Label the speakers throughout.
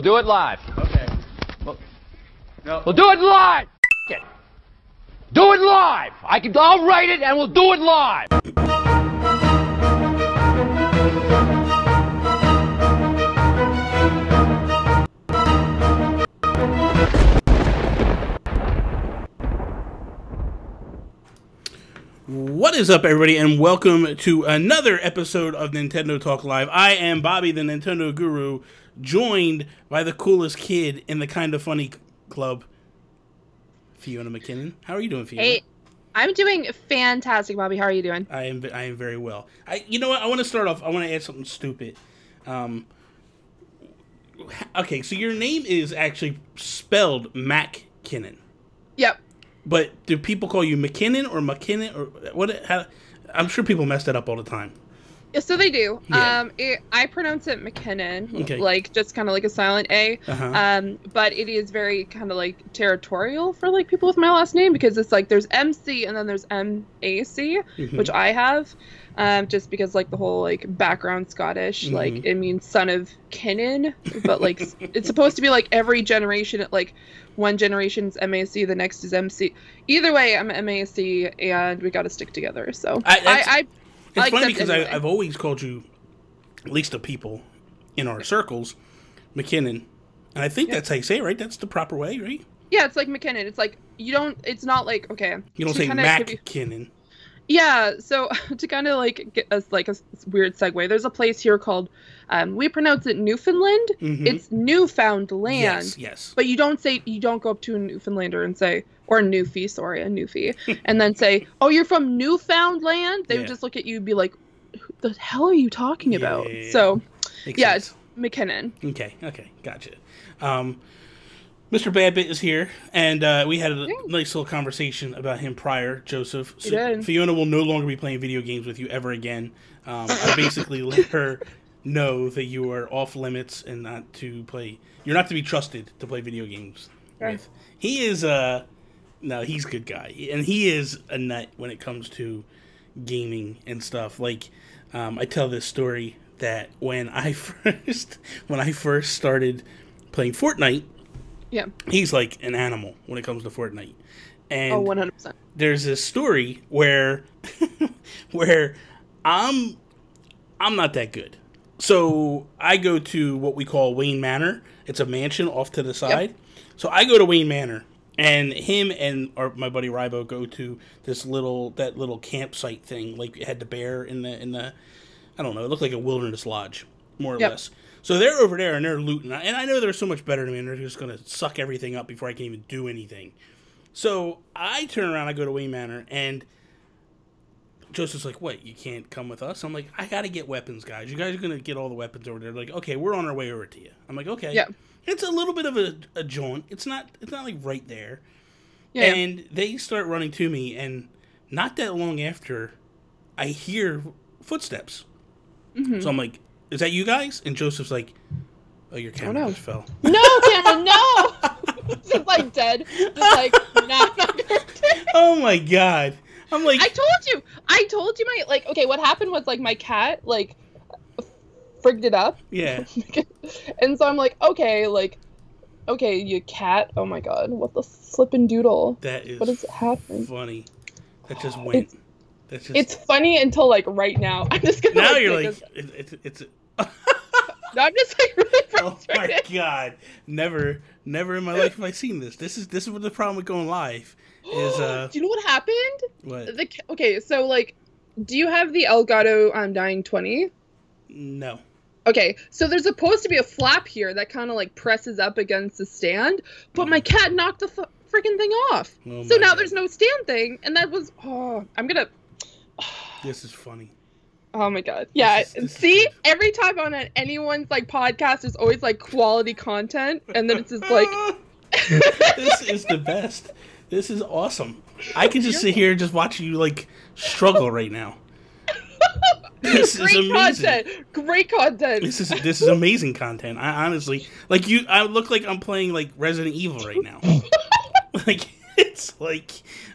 Speaker 1: We'll do it live.
Speaker 2: Okay. No.
Speaker 1: We'll do it live. F it. Do it live. I'll write it and we'll do it live.
Speaker 3: What is up, everybody, and welcome to another episode of Nintendo Talk Live. I am Bobby, the Nintendo Guru, joined by the coolest kid in the Kinda Funny Club, Fiona MacKinnon. How are you doing, Fiona?
Speaker 4: Hey, I'm doing fantastic, Bobby. How are you doing?
Speaker 3: I am very well. You know what? I want to start off. I want to add something stupid. Okay, so your name is actually spelled MacKinnon.
Speaker 4: Yep.
Speaker 3: But do people call you McKinnon or McKinnon or what? I'm sure people mess that up all the time.
Speaker 4: Yeah, so they do.
Speaker 3: Yeah.
Speaker 4: I pronounce it McKinnon,
Speaker 3: Okay.
Speaker 4: like just kind of like a silent A. But it is very kind of like territorial for like people with my last name because it's like there's MC and then there's MAC, which I have. Just because like the whole like background Scottish, like it means son of Kinnon, but like it's supposed to be like every generation, like one generation's MAC, the next is MC. Either way, I'm MAC, and we got to stick together. So
Speaker 3: it's funny because anyway. I've always called you, at least the people in our circles, McKinnon, and I think that's how you say it, right? That's the proper way, right?
Speaker 4: Yeah, it's like McKinnon. It's like you don't. It's not like okay.
Speaker 3: You don't say MacKinnon.
Speaker 4: Yeah, so to kind of like get us like a weird segue, there's a place here called, we pronounce it Newfoundland. It's Newfoundland.
Speaker 3: Yes.
Speaker 4: But you don't go up to a Newfoundlander and say, or a Newfie, and then say, oh, you're from Newfoundland? They would just look at you and be like, what the hell are you talking about?
Speaker 3: Yeah.
Speaker 4: So,
Speaker 3: Makes sense.
Speaker 4: It's McKinnon.
Speaker 3: Okay, gotcha. Mr. Badbit is here, and we had a nice little conversation about him prior, Joseph. So Fiona will no longer be playing video games with you ever again. I basically let her know that you are off limits and not to play. You're not to be trusted to play video games with. He is he's a good guy, and he is a nut when it comes to gaming and stuff. Like, I tell this story that when I first started playing Fortnite.
Speaker 4: Yeah,
Speaker 3: he's like an animal when it comes to Fortnite, and
Speaker 4: 100%.
Speaker 3: There's this story where I'm not that good, so I go to what we call Wayne Manor. It's a mansion off to the side. So I go to Wayne Manor, and him and my buddy Rybo go to that little campsite thing. Like it had the bear in the I don't know. It looked like a wilderness lodge, more or less. So they're over there, and they're looting. And I know they're so much better than me, and they're just going to suck everything up before I can even do anything. So I turn around, I go to Wayne Manor, and Joseph's like, what, you can't come with us? I'm like, I got to get weapons, guys. You guys are going to get all the weapons over there. They're like, okay, we're on our way over to you. I'm like, okay.
Speaker 4: Yeah.
Speaker 3: It's a little bit of a jaunt. It's not like right there.
Speaker 4: Yeah.
Speaker 3: And they start running to me, and not that long after, I hear footsteps. So I'm like, is that you guys? And Joseph's like, oh, your camera just fell.
Speaker 4: No, Cameron, no! Just like dead. Just like, not
Speaker 3: oh my god. I'm like,
Speaker 4: I told you my, like, okay, what happened was, like, my cat, like, frigged it up.
Speaker 3: Yeah.
Speaker 4: And so I'm like, okay, you cat, oh my god, what the flippin' doodle? What is happening?
Speaker 3: Funny. That just went.
Speaker 4: It's funny until, like, right now. I'm just gonna,
Speaker 3: now
Speaker 4: like,
Speaker 3: you're like, it's
Speaker 4: no, I'm just like really frustrated.
Speaker 3: Oh my god! Never in my life have I seen this. This is what the problem with going live is.
Speaker 4: Do you know what happened?
Speaker 3: What?
Speaker 4: Okay, so like, do you have the Elgato Dying 20?
Speaker 3: No.
Speaker 4: Okay, so there's supposed to be a flap here that kind of like presses up against the stand, but my cat knocked the freaking thing off.
Speaker 3: Oh
Speaker 4: so now
Speaker 3: god.
Speaker 4: there's no stand thing, and that was I'm gonna.
Speaker 3: This is funny.
Speaker 4: Oh my god. Yeah. See, every time on anyone's like podcast, there's always like quality content, and then it's just like.
Speaker 3: This is the best. This is awesome. I can just sit here and just watch you like struggle right now. This is amazing.
Speaker 4: Great content.
Speaker 3: This is amazing content. I honestly I look like I'm playing like Resident Evil right now. Like it's like,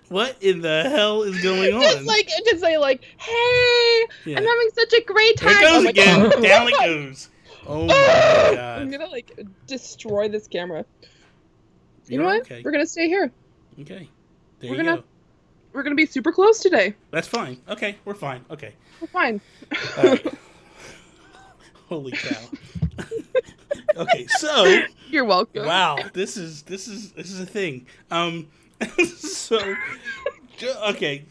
Speaker 3: what in the hell is going on?
Speaker 4: Just say like, hey, I'm having such a great time.
Speaker 3: Here it goes again. Down it goes. Oh my god.
Speaker 4: I'm gonna like destroy this camera. You know
Speaker 3: You're
Speaker 4: what?
Speaker 3: okay.
Speaker 4: We're gonna stay here.
Speaker 3: Okay. There
Speaker 4: We're
Speaker 3: you
Speaker 4: gonna
Speaker 3: go.
Speaker 4: we're gonna be super close today.
Speaker 3: That's fine. Okay, we're fine. Okay.
Speaker 4: We're fine.
Speaker 3: All right. Holy cow. Okay, so
Speaker 4: You're welcome.
Speaker 3: wow, this is a thing. So okay,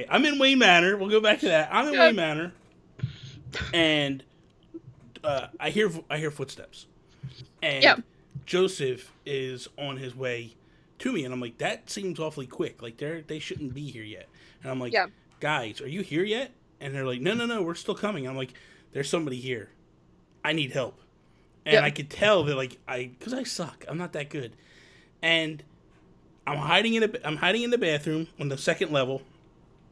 Speaker 3: I'm in Wayne Manor. We'll go back to that. I'm in Wayne Manor, and I hear footsteps, and Joseph is on his way to me, and I'm like, that seems awfully quick. Like they shouldn't be here yet. And I'm like, guys, are you here yet? And they're like, no, we're still coming. And I'm like, there's somebody here. I need help. And I could tell that because I suck. I'm not that good. And I'm hiding in the bathroom on the second level.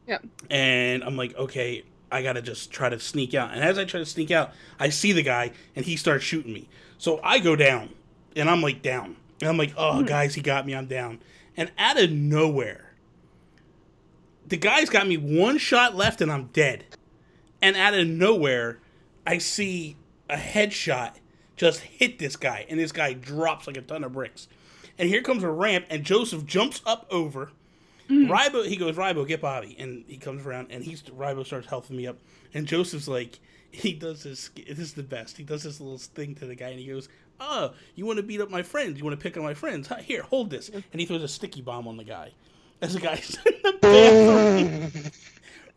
Speaker 4: Yeah.
Speaker 3: And I'm like, okay, I gotta just try to sneak out. And as I try to sneak out, I see the guy, and he starts shooting me. So I go down, and I'm like down. And I'm like, oh, guys, he got me. I'm down. And out of nowhere, the guy's got me one shot left, and I'm dead. And out of nowhere, I see a headshot just hit this guy, and this guy drops like a ton of bricks. And here comes a ramp, and Joseph jumps up over. Rybo, he goes, Rybo, get Bobby. And he comes around, and Rybo starts helping me up. And Joseph's like, he does this is the best. He does this little thing to the guy, and he goes, oh, you want to beat up my friends? You want to pick on my friends? Here, hold this. And he throws a sticky bomb on the guy. As the guy's in the bathroom.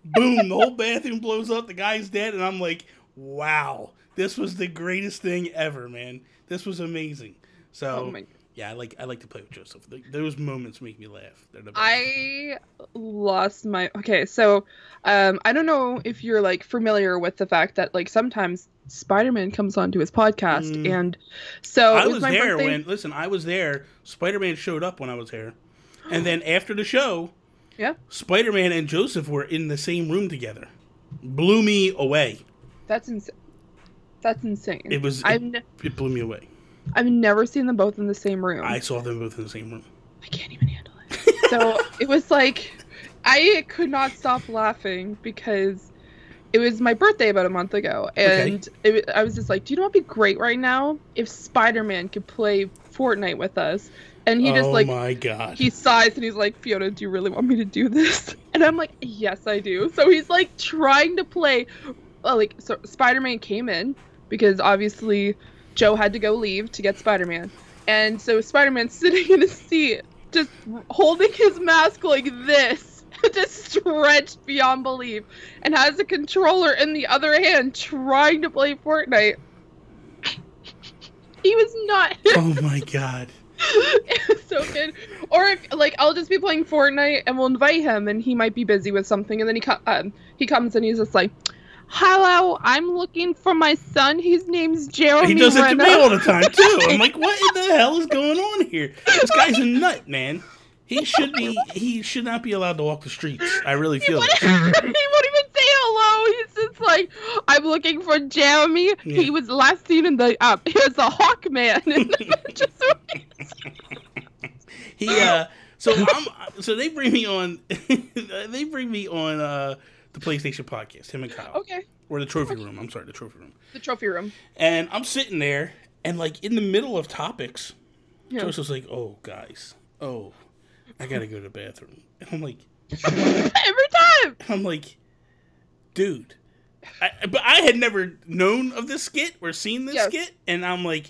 Speaker 3: Boom, the whole bathroom blows up. The guy's dead, and I'm like, wow. This was the greatest thing ever, man. This was amazing. So, yeah, I like to play with Joseph. Those moments make me laugh. They're the best.
Speaker 4: I lost my... Okay, so I don't know if you're like familiar with the fact that like sometimes Spider-Man comes onto his podcast, and so
Speaker 3: I
Speaker 4: it
Speaker 3: was
Speaker 4: my
Speaker 3: there
Speaker 4: birthday.
Speaker 3: I was there. Spider-Man showed up when I was there, and then after the show, Spider-Man and Joseph were in the same room together. Blew me away.
Speaker 4: That's insane. That's insane.
Speaker 3: It blew me away.
Speaker 4: I've never seen them both in the same room.
Speaker 3: I saw them both in the same room.
Speaker 4: I can't even handle it. So it was like, I could not stop laughing because it was my birthday about a month ago. And I was just like, do you know what would be great right now? If Spider-Man could play Fortnite with us. And he just like,
Speaker 3: oh my god.
Speaker 4: He sighs and he's like, Fiona, do you really want me to do this? And I'm like, yes, I do. So he's like trying to play, so Spider-Man came in because obviously Joe had to go leave to get Spider-Man. And so Spider-Man's sitting in his seat, just holding his mask like this, just stretched beyond belief, and has a controller in the other hand trying to play Fortnite. He was not.
Speaker 3: Oh my god.
Speaker 4: It was so good. Or if I'll just be playing Fortnite and we'll invite him and he might be busy with something, and then he comes and he's just like, hello, I'm looking for my son. His name's Jeremy.
Speaker 3: He does it to me all the time too. I'm like, what in the hell is going on here? This guy's a nut, man. He should not be allowed to walk the streets. I really feel it.
Speaker 4: He won't even say hello. He's just like, I'm looking for Jeremy. Yeah. He was last seen in the he was a Hawkman.
Speaker 3: So they bring me on the PlayStation podcast, him and Kyle.
Speaker 4: Okay.
Speaker 3: Or the trophy room. I'm sorry, the trophy room.
Speaker 4: The trophy room.
Speaker 3: And I'm sitting there, and like in the middle of topics, Joseph's like, oh, guys. Oh, I gotta go to the bathroom. And I'm like...
Speaker 4: Every time!
Speaker 3: I'm like, dude. But I had never known of this skit or seen this skit, and I'm like...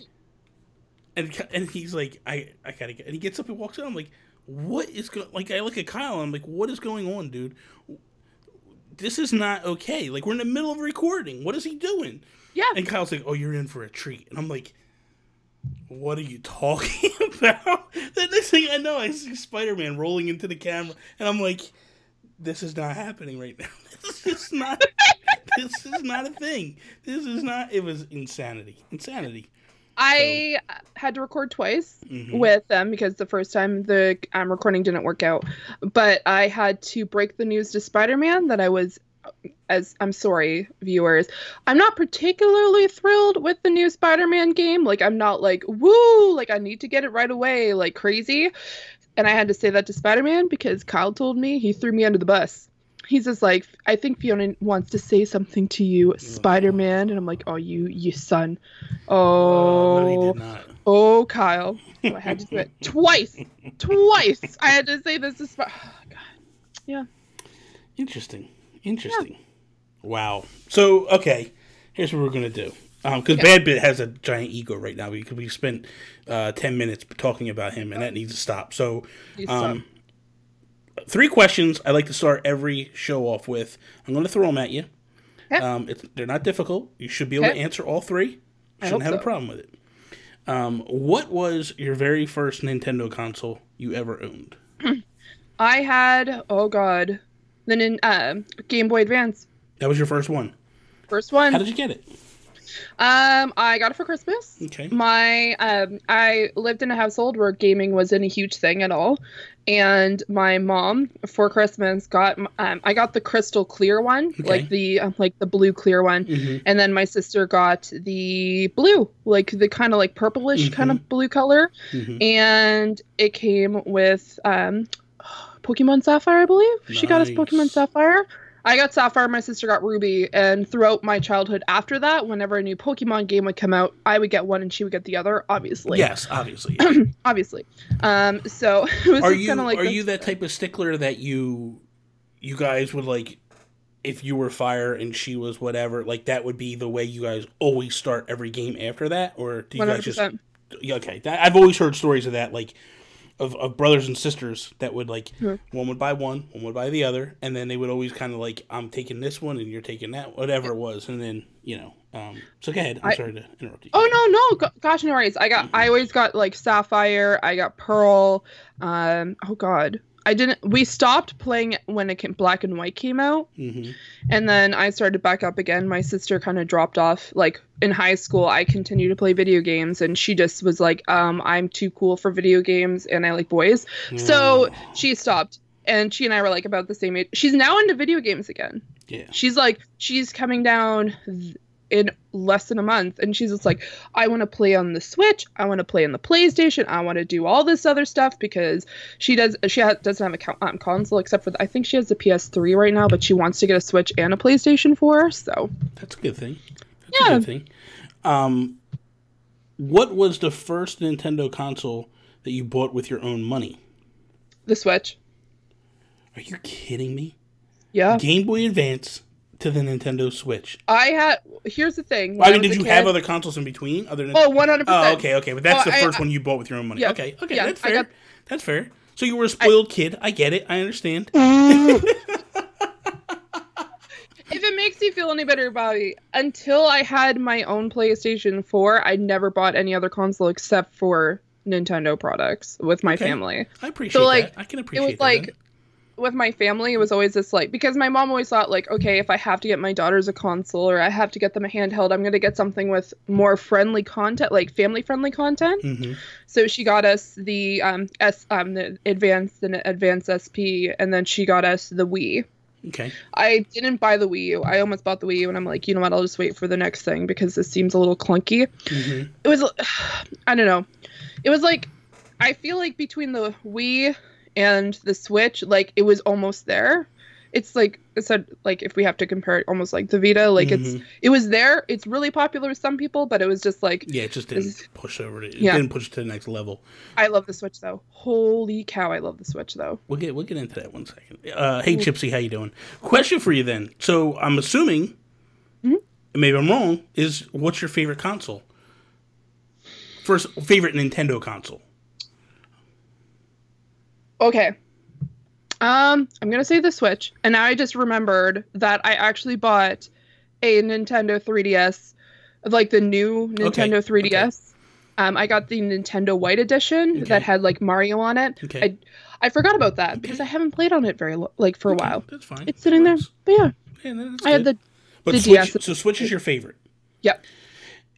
Speaker 3: And he's like, I gotta get... And he gets up and walks out. I'm like, what is going... Like, I look at Kyle, and I'm like, what is going on, dude? This is not okay. Like, we're in the middle of recording. What is he doing? Yeah. And Kyle's like, oh, you're in for a treat. And I'm like, what are you talking about? The next thing I know, I see Spider-Man rolling into the camera. And I'm like, this is not happening right now. This is not a thing. This is not... It was insanity. Insanity.
Speaker 4: I had to record twice with them because the first time the recording didn't work out. But I had to break the news to Spider-Man that I was, I'm sorry, viewers, I'm not particularly thrilled with the new Spider-Man game. Like, I'm not like, woo, like I need to get it right away, like crazy. And I had to say that to Spider-Man because Kyle told me, he threw me under the bus. he's just like, I think Fiona wants to say something to you, Spider-Man. And I'm like, oh, you son.
Speaker 3: No, he
Speaker 4: Oh,
Speaker 3: did not.
Speaker 4: oh, Kyle. So I had to do it twice. Twice. I had to say this to oh, God. Yeah.
Speaker 3: Interesting. Wow. So, okay, here's what we're going to do. Because Bad Bit has a giant ego right now. We spent 10 minutes talking about him, and that needs to stop. So, 3 questions I like to start every show off with. I'm going to throw them at you.
Speaker 4: Okay.
Speaker 3: They're not difficult. You should be able to answer all 3. Shouldn't have a problem with it. What was your very first Nintendo console you ever owned?
Speaker 4: I had, oh God, the Game Boy Advance.
Speaker 3: That was your first one?
Speaker 4: First one.
Speaker 3: How did you get it?
Speaker 4: I got it for Christmas.
Speaker 3: Okay.
Speaker 4: I lived in a household where gaming wasn't a huge thing at all, and my mom for Christmas got I got the crystal clear one, like the blue clear one, and then my sister got the blue, like the kind of like purplish kind of blue color, and it came with Pokemon Sapphire, I believe. Nice. She got us Pokemon Sapphire. I got Sapphire, my sister got Ruby, and throughout my childhood after that, whenever a new Pokemon game would come out, I would get one and she would get the other, obviously.
Speaker 3: Yes, obviously.
Speaker 4: Obviously. So it was kind of like...
Speaker 3: Are you that type of stickler that you guys would, like, if you were Fire and she was whatever, like, that would be the way you guys always start every game after that? Or do you 100%. Guys just... Okay, I've always heard stories of that, like... Of brothers and sisters that would, like, one would buy one would buy the other, and then they would always kind of, like, I'm taking this one, and you're taking that, whatever it was, and then, so go ahead. I'm sorry to interrupt you.
Speaker 4: Oh, no, gosh, no worries. I always got, like, Sapphire, I got Pearl, oh, God. We stopped playing when Black and White came out, and then I started back up again. My sister kind of dropped off. Like, in high school, I continued to play video games, and she just was like, I'm too cool for video games, and I like boys. So she stopped, and she and I were, like, about the same age. She's now into video games again. Yeah. She's coming down in less than a month, and she's just like, I want to play on the Switch, I want to play on the PlayStation, I want to do all this other stuff, because doesn't have a console except for I think she has the PS3 right now, but she wants to get a Switch and a PlayStation 4, so
Speaker 3: that's a good thing. That's a good thing. What was the first Nintendo console that you bought with your own money?
Speaker 4: The Switch.
Speaker 3: Are you kidding me?
Speaker 4: Yeah.
Speaker 3: Game Boy Advance to the Nintendo Switch.
Speaker 4: Here's the thing.
Speaker 3: Did you have other consoles in between other than?
Speaker 4: Oh, 100%.
Speaker 3: Oh, okay. But that's the first one you bought with your own money. Yeah, okay. Yeah, that's fair. That's fair. So you were a spoiled kid. I get it. I understand.
Speaker 4: If it makes you feel any better, Bobby, until I had my own PlayStation 4, I never bought any other console except for Nintendo products with my family.
Speaker 3: I appreciate that. I can appreciate that.
Speaker 4: It was like, with my family, it was always this, like, because my mom always thought, like, okay, if I have to get my daughters a console or I have to get them a handheld, I'm going to get something with more friendly content, like family-friendly content. So she got us the Advanced SP, and then she got us the Wii.
Speaker 3: Okay.
Speaker 4: I didn't buy the Wii U. I almost bought the Wii U, and I'm like, you know what? I'll just wait for the next thing because this seems a little clunky. It was, I don't know. It was like, I feel like between the Wii and the Switch, like, it was almost there. It's like I said, like, if we have to compare it, almost like the Vita, like it was there. It's really popular with some people, but it was just like,
Speaker 3: yeah, it just didn't push over it. It didn't push to the next level.
Speaker 4: I love the Switch though. Holy cow, I love the Switch though.
Speaker 3: We'll get into that one second. Hey Chipsy, how you doing? Question for you then. So I'm assuming, maybe I'm wrong, is what's your favorite console? First favorite Nintendo console.
Speaker 4: Okay. I'm gonna say the Switch, and now I just remembered that I actually bought a Nintendo 3DS, like the new Nintendo 3DS. Okay. I got the Nintendo White Edition that had like Mario on it.
Speaker 3: Okay.
Speaker 4: I forgot about that because I haven't played on it for a while.
Speaker 3: That's fine.
Speaker 4: It's sitting there, but yeah. I had the
Speaker 3: DS. So Switch is your favorite.
Speaker 4: Yep.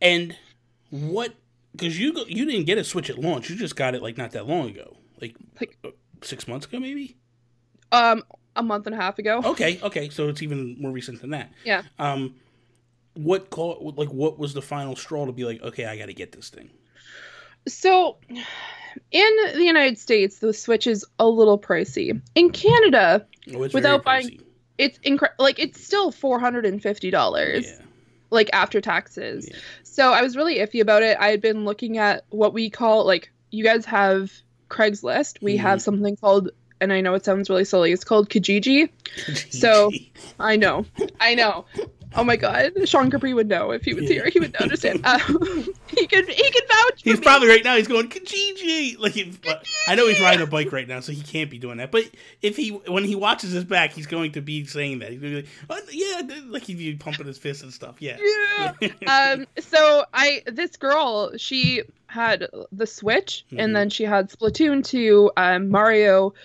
Speaker 3: And what? Because you didn't get a Switch at launch. You just got it like not that long ago, like 6 months ago, maybe.
Speaker 4: A month and a half ago.
Speaker 3: Okay, so it's even more recent than that.
Speaker 4: Yeah.
Speaker 3: What was the final straw to be like, okay, I got to get this thing?
Speaker 4: So, in the United States, the Switch is a little pricey. In Canada,
Speaker 3: it's
Speaker 4: without
Speaker 3: very pricey.
Speaker 4: it's like it's still $450.
Speaker 3: Yeah.
Speaker 4: Like after taxes.
Speaker 3: Yeah.
Speaker 4: So I was really iffy about it. I had been looking at what we call, like, you guys have Craigslist. We have something called, and I know it sounds really silly, it's called Kijiji. So I know. Oh my God, Sean Capri would know if he was here. He would understand. He could vouch for
Speaker 3: He's
Speaker 4: me.
Speaker 3: probably right now. He's going Kijiji. Like I know he's riding a bike right now, so he can't be doing that. But when he watches this back, he's going to be saying that. He's going to be like, oh, yeah, like he'd be pumping his fists and stuff. Yeah.
Speaker 4: So this girl, she had the Switch, and then she had Splatoon 2, Mario.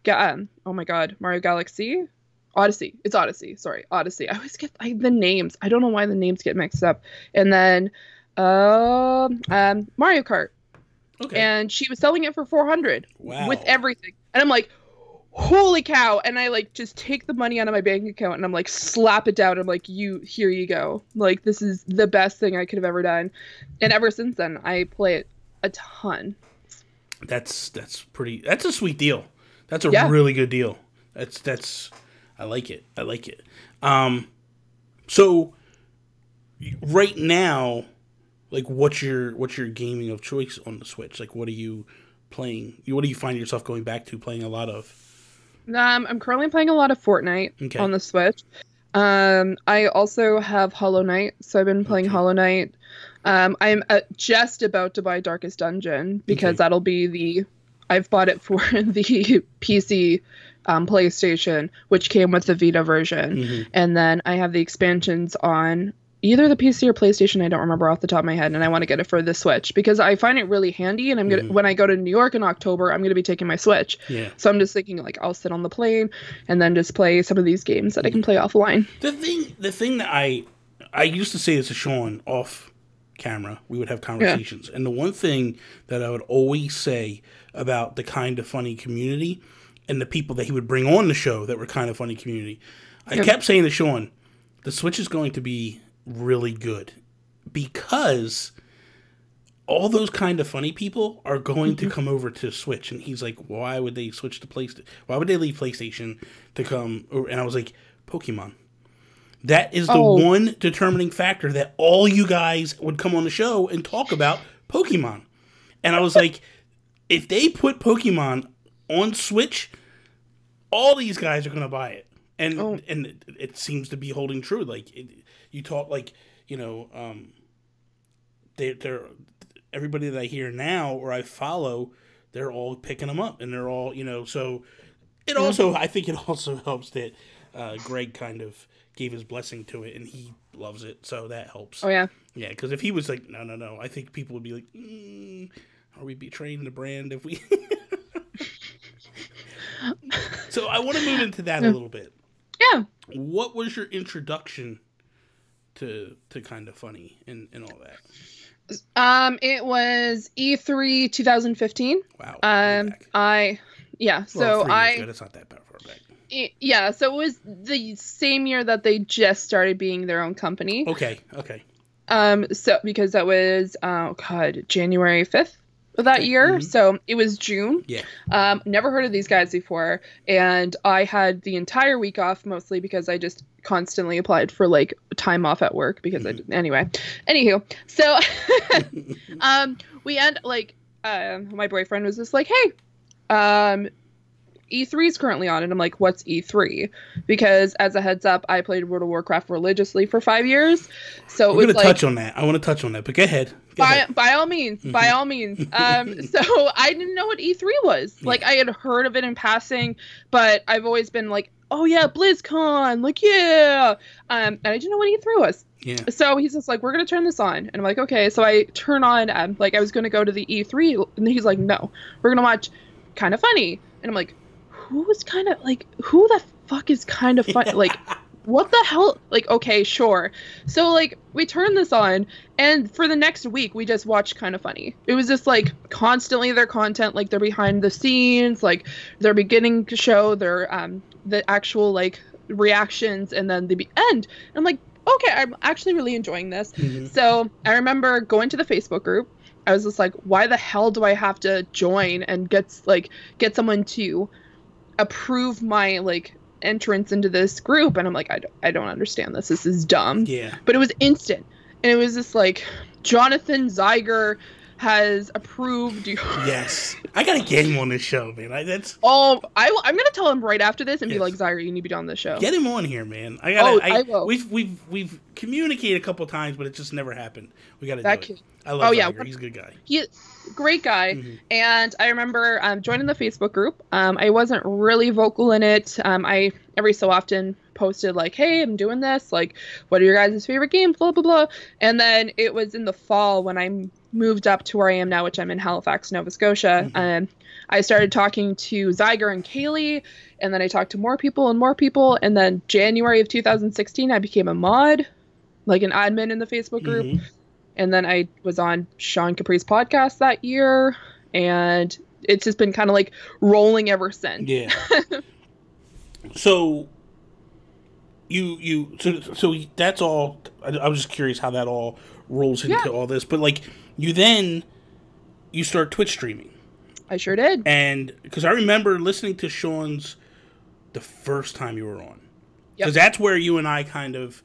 Speaker 4: Oh my God, Mario Galaxy. Odyssey. It's Odyssey. Sorry, Odyssey. I always get the names. I don't know why the names get mixed up. And then Mario Kart. Okay. And she was selling it for $400.
Speaker 3: Wow.
Speaker 4: With everything. And I'm like, holy cow. And I like just take the money out of my bank account and I'm like, slap it down. I'm like, here you go. Like, this is the best thing I could have ever done. And ever since then, I play it a ton.
Speaker 3: That's a sweet deal. That's a really good deal. I like it. So right now, like, what's your gaming of choice on the Switch? Like, what are you playing? What do you find yourself going back to playing a lot of?
Speaker 4: I'm currently playing a lot of Fortnite on the Switch. I also have Hollow Knight, so I've been playing Hollow Knight. I'm just about to buy Darkest Dungeon because that'll be I've bought it for the PC PlayStation, which came with the Vita version. And then I have the expansions on either the PC or PlayStation. I don't remember off the top of my head, and I want to get it for the Switch because I find it really handy. And I'm gonna when I go to New York in October, I'm gonna be taking my Switch. Yeah. So I'm just thinking, like, I'll sit on the plane and then just play some of these games that I can play offline.
Speaker 3: The thing that I used to say this to Sean off camera, we would have conversations, and the one thing that I would always say about the Kind of Funny community and the people that he would bring on the show that were Kind of Funny community, I kept saying to Sean, the Switch is going to be really good because all those Kind of Funny people are going to come over to Switch. And he's like, why would they switch to PlayStation? Why would they leave PlayStation to come over? And I was like, Pokemon. That is the one determining factor that all you guys would come on the show and talk about Pokemon. And I was like, if they put Pokemon on Switch, all these guys are going to buy it. And it seems to be holding true. Like, you talk, like, you know, they're everybody that I hear now or I follow, they're all picking them up. And they're all, you know, so it also, I think it also helps that Greg kind of gave his blessing to it, and he loves it, so that helps.
Speaker 4: Oh, yeah.
Speaker 3: Yeah, because if he was like, no, I think people would be like, are we betraying the brand if we... So I want to move into that a little bit.
Speaker 4: Yeah.
Speaker 3: What was your introduction to Kind of Funny and all that?
Speaker 4: It was E3 2015.
Speaker 3: Wow.
Speaker 4: So
Speaker 3: it's not that far back.
Speaker 4: Yeah, so it was the same year that they just started being their own company.
Speaker 3: Okay.
Speaker 4: So because that was January 5th of that year. So it was June.
Speaker 3: Yeah.
Speaker 4: Never heard of these guys before, and I had the entire week off mostly because I just constantly applied for like time off at work because Anywho, so my boyfriend was just like, hey, E3 is currently on, and I'm like, what's E3? Because as a heads up, I played World of Warcraft religiously for 5 years, so
Speaker 3: we're gonna touch on that. I want to touch on that, but go ahead.
Speaker 4: By all means. So I didn't know what E3 was. Like, I had heard of it in passing, but I've always been like, oh yeah, BlizzCon, like, yeah. And I didn't know what E3 was. Yeah. So he's just like, we're gonna turn this on, and I'm like, okay. So I turn on, like, I was gonna go to the E3, and he's like, no, we're gonna watch Kind of Funny, and I'm like, who the fuck is Kind of Funny? Like, what the hell? Like, okay, sure. So, like, we turned this on, and for the next week, we just watched Kind of Funny. It was just, like, constantly their content, like, their behind the scenes, like, their beginning show, their, the actual, like, reactions, and then the end. And I'm like, okay, I'm actually really enjoying this. So, I remember going to the Facebook group. I was just like, why the hell do I have to join and get someone to approve my, like, entrance into this group, and I'm like, I don't understand this. This is dumb.
Speaker 3: Yeah.
Speaker 4: But it was instant, and it was just like, Jonathan Zeiger has approved you.
Speaker 3: Yes, I gotta get him on this show, man. I'm
Speaker 4: gonna tell him right after this and be like, Zeiger, you need to be on this show.
Speaker 3: Get him on here, man.
Speaker 4: I will.
Speaker 3: We've communicated a couple times, but it just never happened. We gotta do it. I love Zeiger. He's a good guy.
Speaker 4: Great guy. And I remember joining the Facebook group. I wasn't really vocal in it. I every so often posted like, hey, I'm doing this, like, what are your guys' favorite games, blah blah blah. And then it was in the fall when I moved up to where I am now, which I'm in Halifax, Nova Scotia. I started talking to Zeiger and Kaylee, and then I talked to more people, and then January of 2016 I became a mod, like an admin in the Facebook group. And then I was on Sean Capri's podcast that year, and it's just been kind of like rolling ever since.
Speaker 3: Yeah. So so that's all. I was just curious how that all rolls into all this, but like you start Twitch streaming.
Speaker 4: I sure did.
Speaker 3: And because I remember listening to Sean's the first time you were on, because that's where you and I kind of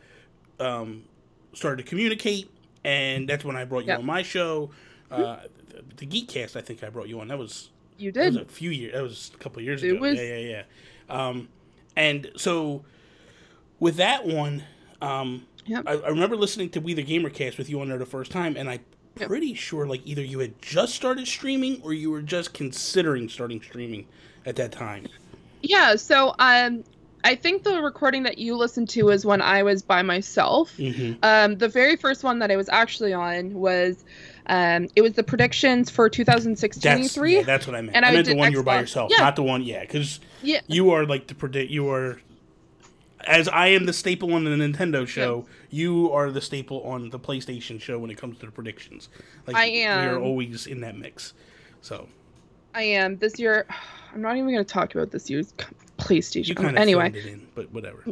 Speaker 3: started to communicate. And that's when I brought you on my show, the Geekcast. I think I brought you on. That was
Speaker 4: you did.
Speaker 3: That was a few years. That was a couple of years ago. Yeah. And so with that one, I remember listening to We the Gamercast with you on there the first time, and I'm pretty sure like either you had just started streaming or you were just considering starting streaming at that time. Yeah.
Speaker 4: So I think the recording that you listened to was when I was by myself. The very first one that I was actually on was, it was the predictions for 2016 E3.
Speaker 3: Yeah, that's what I meant. And I meant the one you were by yourself, not the one, because you are like you are, as I am the staple on the Nintendo show, you are the staple on the PlayStation show when it comes to the predictions. Like, I am. We are always in that mix. So.
Speaker 4: I am. This year, I'm not even going to talk about this year's PlayStation.
Speaker 3: You kind of phoned it in, but whatever.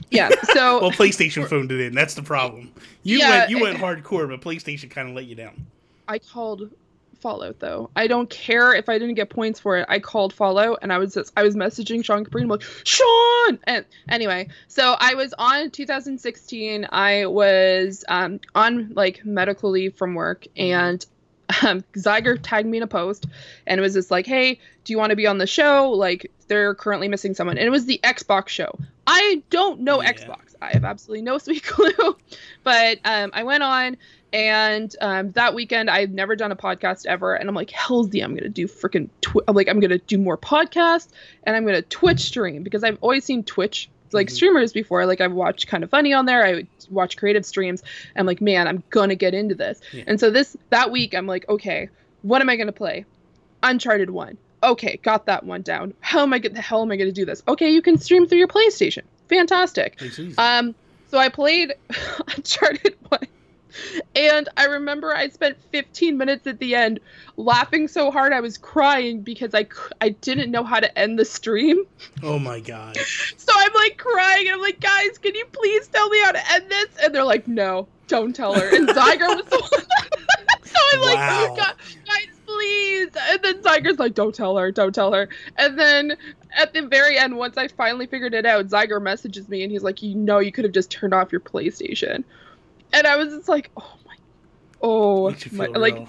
Speaker 4: Yeah, so...
Speaker 3: Well, PlayStation phoned it in. That's the problem. You went hardcore, but PlayStation kind of let you down.
Speaker 4: I called Fallout, though. I don't care if I didn't get points for it. I called Fallout, and I was messaging Sean Capri, and I'm like, Sean! And anyway, so I was on 2016. I was on, like, medical leave from work, and... Zeiger tagged me in a post, and it was just like, hey, do you want to be on the show? Like, they're currently missing someone. And it was the Xbox show. I don't know Xbox. I have absolutely no sweet clue. But I went on, and that weekend, I've never done a podcast ever. And I'm like, hell's I'm going to do freaking I'm going to do more podcasts, and I'm going to Twitch stream, because I've always seen Twitch like streamers before. Like, I've watched Kind of Funny on there. I would watch creative streams. I'm like, man, I'm gonna get into this. And so that week I'm like, okay, what am I gonna play? Uncharted 1. Okay, got that one down. How am I gonna do this? Okay, you can stream through your PlayStation. Fantastic. So I played Uncharted 1. And I remember I spent 15 minutes at the end laughing so hard I was crying because I didn't know how to end the stream.
Speaker 3: Oh my god.
Speaker 4: So I'm like crying and I'm like, guys, can you please tell me how to end this? And they're like, no, don't tell her. And Zeiger was the one. So I'm like, guys, please. And then Zeiger's like, don't tell her. And then at the very end, once I finally figured it out, Zeiger messages me and he's like, you could have just turned off your PlayStation. And I was just like, like,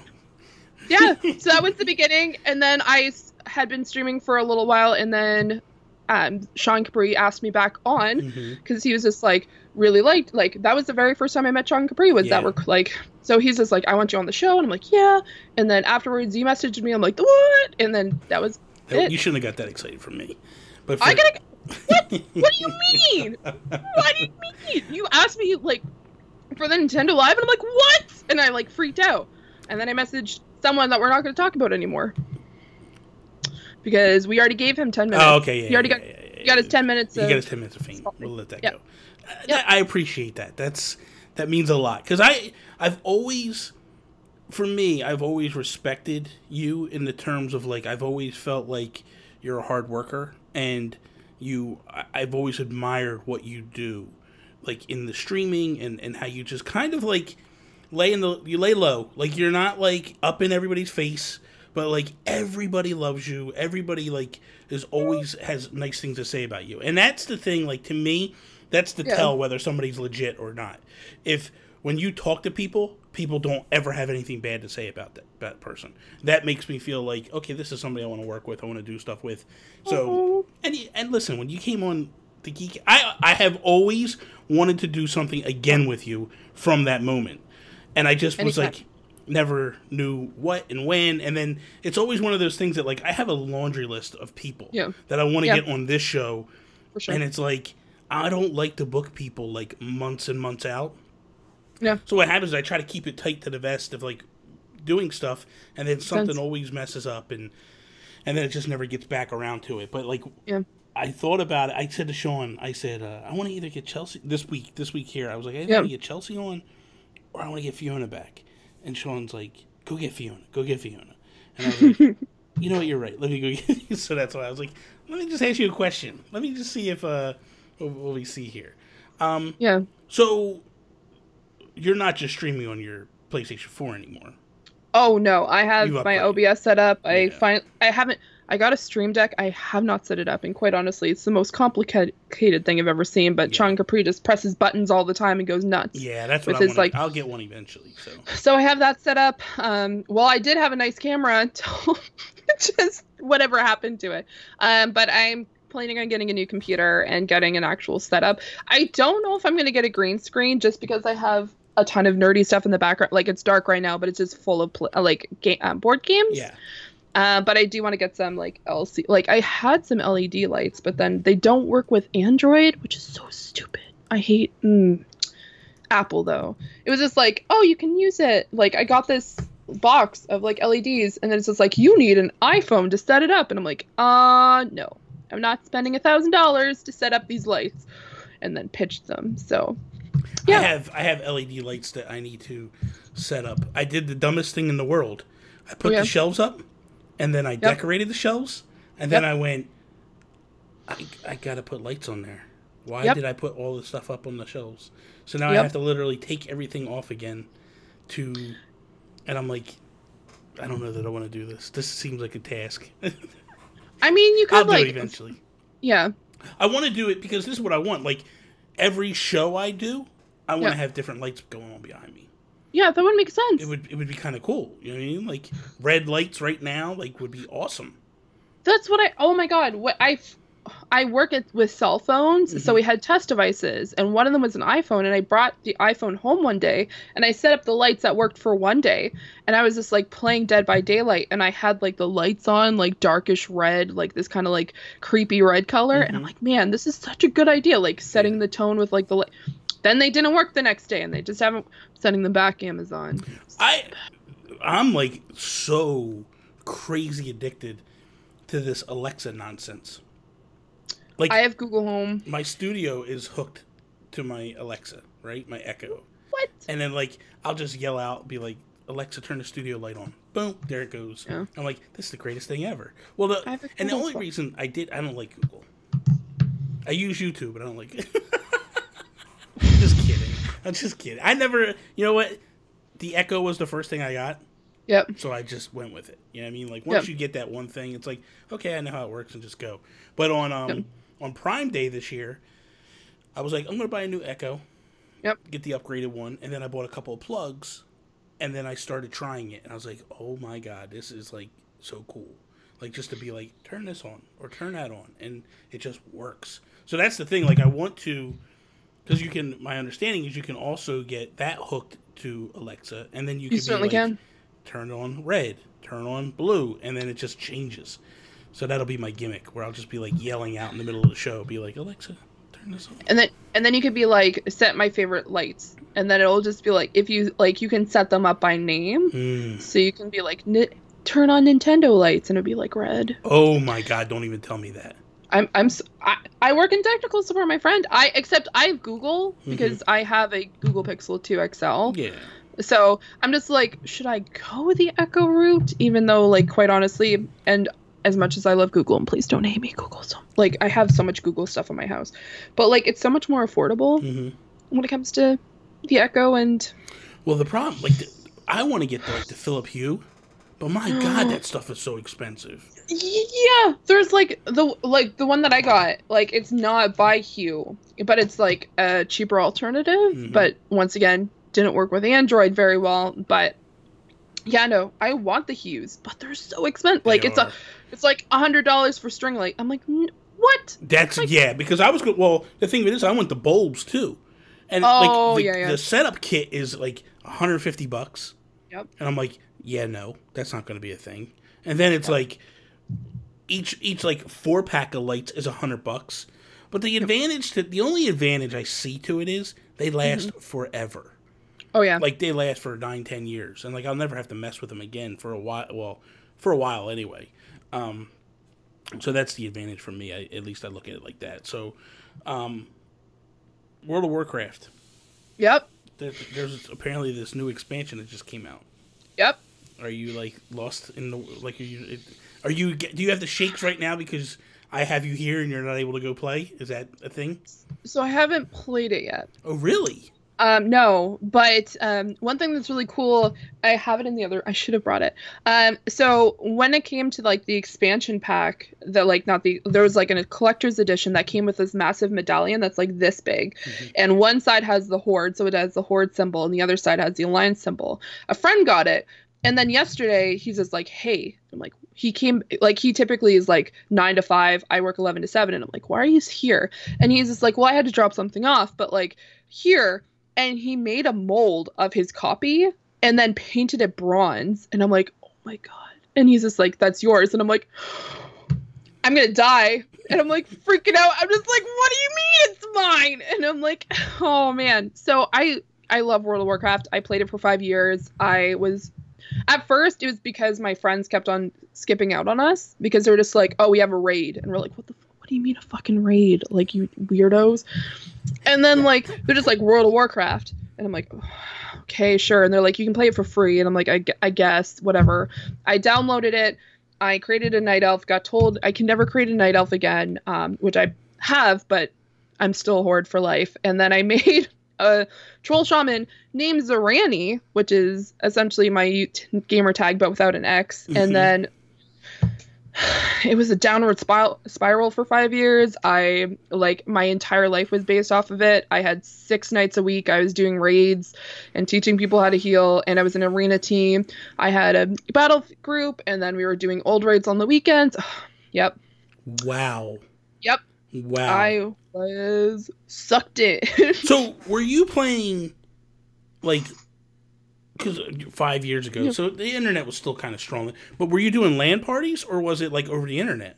Speaker 4: yeah. So that was the beginning. And then I had been streaming for a little while. And then Sean Capri asked me back on because he was just like, really liked, like, that was the very first time I met Sean Capri was that work. Like, so he's just like, I want you on the show. And I'm like, yeah. And then afterwards he messaged me. I'm like, what? And then that was it.
Speaker 3: You shouldn't have got that excited from me. But
Speaker 4: what? What do you mean? What do you mean? You asked me, like, for the Nintendo Live, and I'm like, what? And I like freaked out. And then I messaged someone that we're not going to talk about anymore because we already gave him 10 minutes.
Speaker 3: Oh, okay, yeah.
Speaker 4: He already got his 10 minutes.
Speaker 3: He got his 10 minutes of fame. We'll let that go. I appreciate that. That means a lot because I've always respected you in the terms of like I've always felt like you're a hard worker and I've always admired what you do. Like in the streaming and how you just kind of like you lay low. Like you're not like up in everybody's face, but like everybody loves you. Everybody like is always has nice things to say about you, and that's the thing. Like to me, that's to tell whether somebody's legit or not. If when you talk to people, people don't ever have anything bad to say about that person. That makes me feel like, okay, this is somebody I want to work with. I want to do stuff with. So, and listen, when you came on the Geek, I have always wanted to do something again with you from that moment. And I just was like, never knew what and when. And then it's always one of those things that like, I have a laundry list of people that I want to get on this show.
Speaker 4: For sure.
Speaker 3: And it's like, I don't like to book people like months and months out.
Speaker 4: Yeah.
Speaker 3: So what happens is I try to keep it tight to the vest of like doing stuff, and then something always messes up, and then it just never gets back around to it. But like, I thought about it. I said to Sean, I said, I want to either get Chelsea this week here. I was like, I want to get Chelsea on, or I want to get Fiona back. And Sean's like, go get Fiona. And I was like, you know what, you're right. Let me go get you. So that's why I was like, let me just ask you a question. Let me just see if what we see here. So you're not just streaming on your PlayStation 4 anymore.
Speaker 4: Oh no, I have my OBS set up. I got a Stream Deck. I have not set it up, and quite honestly, it's the most complicated thing I've ever seen. But Sean Capri just presses buttons all the time and goes nuts.
Speaker 3: Yeah, that's what I want. Like, I'll get one eventually.
Speaker 4: So I have that set up. Well, I did have a nice camera until just whatever happened to it. But I'm planning on getting a new computer and getting an actual setup. I don't know if I'm going to get a green screen just because I have a ton of nerdy stuff in the background. Like, it's dark right now, but it's just full of board games.
Speaker 3: Yeah.
Speaker 4: But I do want to get some like LC. Like, I had some LED lights, but then they don't work with Android, which is so stupid. I hate Apple though. It was just like, oh, you can use it. Like, I got this box of like LEDs, and then it's just like, you need an iPhone to set it up, and I'm like, no, I'm not spending $1,000 to set up these lights, and then pitch them. So. Yeah.
Speaker 3: I have LED lights that I need to set up. I did the dumbest thing in the world. I put the shelves up, and then I decorated the shelves, and then I went, I gotta put lights on there. Why did I put all the stuff up on the shelves? So now I have to literally take everything off again and I'm like, I don't know that I want to do this. This seems like a task.
Speaker 4: I mean, you could
Speaker 3: I'll do it eventually.
Speaker 4: Yeah.
Speaker 3: I want to do it because this is what I want. Like, every show I do, I want to have different lights going on behind me.
Speaker 4: Yeah, that would make sense.
Speaker 3: It would be kind of cool. You know what I mean? Like, red lights right now, like, would be awesome.
Speaker 4: That's what oh my God, what I work with cell phones, so we had test devices, and one of them was an iPhone, and I brought the iPhone home one day, and I set up the lights that worked for one day, and I was just like playing Dead by Daylight, and I had like the lights on, like darkish red, like this kind of like creepy red color, and I'm like, man, this is such a good idea, like setting the tone with like the light. Then they didn't work the next day, and they just haven't sending them back Amazon.
Speaker 3: I'm like so crazy addicted to this Alexa nonsense. Like,
Speaker 4: I have Google Home.
Speaker 3: My studio is hooked to my Alexa, right? My Echo.
Speaker 4: What?
Speaker 3: And then like I'll just yell out, be like, Alexa, turn the studio light on. Boom, there it goes. Yeah. I'm like, this is the greatest thing ever. Well, the only reason I don't like Google. I use YouTube, but I don't like it. I'm just kidding. I never, you know what? The Echo was the first thing I got.
Speaker 4: Yep.
Speaker 3: So I just went with it. You know what I mean? Like, once you get that one thing, it's like, okay, I know how it works, and just go. But on Prime Day this year, I was like, I'm going to buy a new Echo.
Speaker 4: Yep.
Speaker 3: Get the upgraded one. And then I bought a couple of plugs. And then I started trying it. And I was like, oh my God, this is like so cool. Like, just to be like, turn this on or turn that on. And it just works. So that's the thing. Like, I want to, because my understanding is you can also get that hooked to Alexa. And then you can
Speaker 4: certainly can.
Speaker 3: Turn on red, turn on blue. And then it just changes. So that'll be my gimmick, where I'll just be like yelling out in the middle of the show, be like, Alexa, turn this on.
Speaker 4: And then you could be like, set my favorite lights, and then it'll just be like, if you like, you can set them up by name, so you can be like, turn on Nintendo lights, and it'll be like red.
Speaker 3: Oh my God! Don't even tell me that.
Speaker 4: I work in technical support, my friend. I have Google because I have a Google Pixel 2 XL.
Speaker 3: Yeah.
Speaker 4: So I'm just like, should I go with the Echo route? Even though, like, quite honestly, and as much as I love Google, and please don't hate me, Google. So, like, I have so much Google stuff in my house, but like, it's so much more affordable when it comes to the Echo. And
Speaker 3: well, the problem, like, I want to get the Philip Hue, But my God, that stuff is so expensive.
Speaker 4: Yeah, there's like the one that I got, like it's not by Hue, but it's like a cheaper alternative.
Speaker 3: Mm-hmm.
Speaker 4: But once again, didn't work with Android very well. But yeah, no, I want the Hues, but they're so expensive. Like it's like $100 for string light. I'm like, what?
Speaker 3: That's
Speaker 4: like,
Speaker 3: because I was well. The thing with this, I want the bulbs too, and the setup kit is like $150.
Speaker 4: Yep.
Speaker 3: And I'm like, yeah, no, that's not going to be a thing. And then it's like each like 4-pack of lights is $100. But the only advantage I see to it is they last forever.
Speaker 4: Oh yeah.
Speaker 3: Like they last for 9-10 years, and like I'll never have to mess with them again for a while. Well, for a while anyway. So that's the advantage for me. At least I look at it like that. So, World of Warcraft.
Speaker 4: Yep.
Speaker 3: There's apparently this new expansion that just came out.
Speaker 4: Yep.
Speaker 3: Are you like lost in the like? Do you have the shakes right now because I have you here and you're not able to go play? Is that a thing?
Speaker 4: So I haven't played it yet.
Speaker 3: Oh really?
Speaker 4: No, but one thing that's really cool, I have it in the other. I should have brought it. So when it came to like the expansion pack, there was like a collector's edition that came with this massive medallion that's like this big, and one side has the Horde, so it has the Horde symbol, and the other side has the Alliance symbol. A friend got it, and then yesterday he's just like, "Hey," I'm like, he came like he typically is like 9 to 5. I work 11 to 7, and I'm like, "Why are you here?" And he's just like, "Well, I had to drop something off, but like here." And he made a mold of his copy and then painted it bronze. And I'm like, oh my God. And he's just like, that's yours. And I'm like, I'm going to die. And I'm like freaking out. I'm just like, what do you mean it's mine? And I'm like, oh man. So I love World of Warcraft. I played it for 5 years. At first it was because my friends kept on skipping out on us because they were just like, oh, we have a raid. And we're like, what do you mean a fucking raid? Like, you weirdos. And then like they're just like World of Warcraft, and I'm like, oh, okay, sure. And they're like, you can play it for free, and I'm like, I guess, whatever. I downloaded it. I created a night elf. Got told I can never create a night elf again, which I have, but I'm still a horde for life. And then I made a troll shaman named Zorani, which is essentially my gamer tag but without an X. And then it was a downward spiral for 5 years. My entire life was based off of it. I had 6 nights a week. I was doing raids and teaching people how to heal, and I was an arena team. I had a battle group, and then we were doing old raids on the weekends. Yep.
Speaker 3: Wow.
Speaker 4: Yep.
Speaker 3: Wow.
Speaker 4: I was sucked in.
Speaker 3: So were you playing like... Because 5 years ago, so the internet was still kind of strong. But were you doing LAN parties, or was it like over the internet?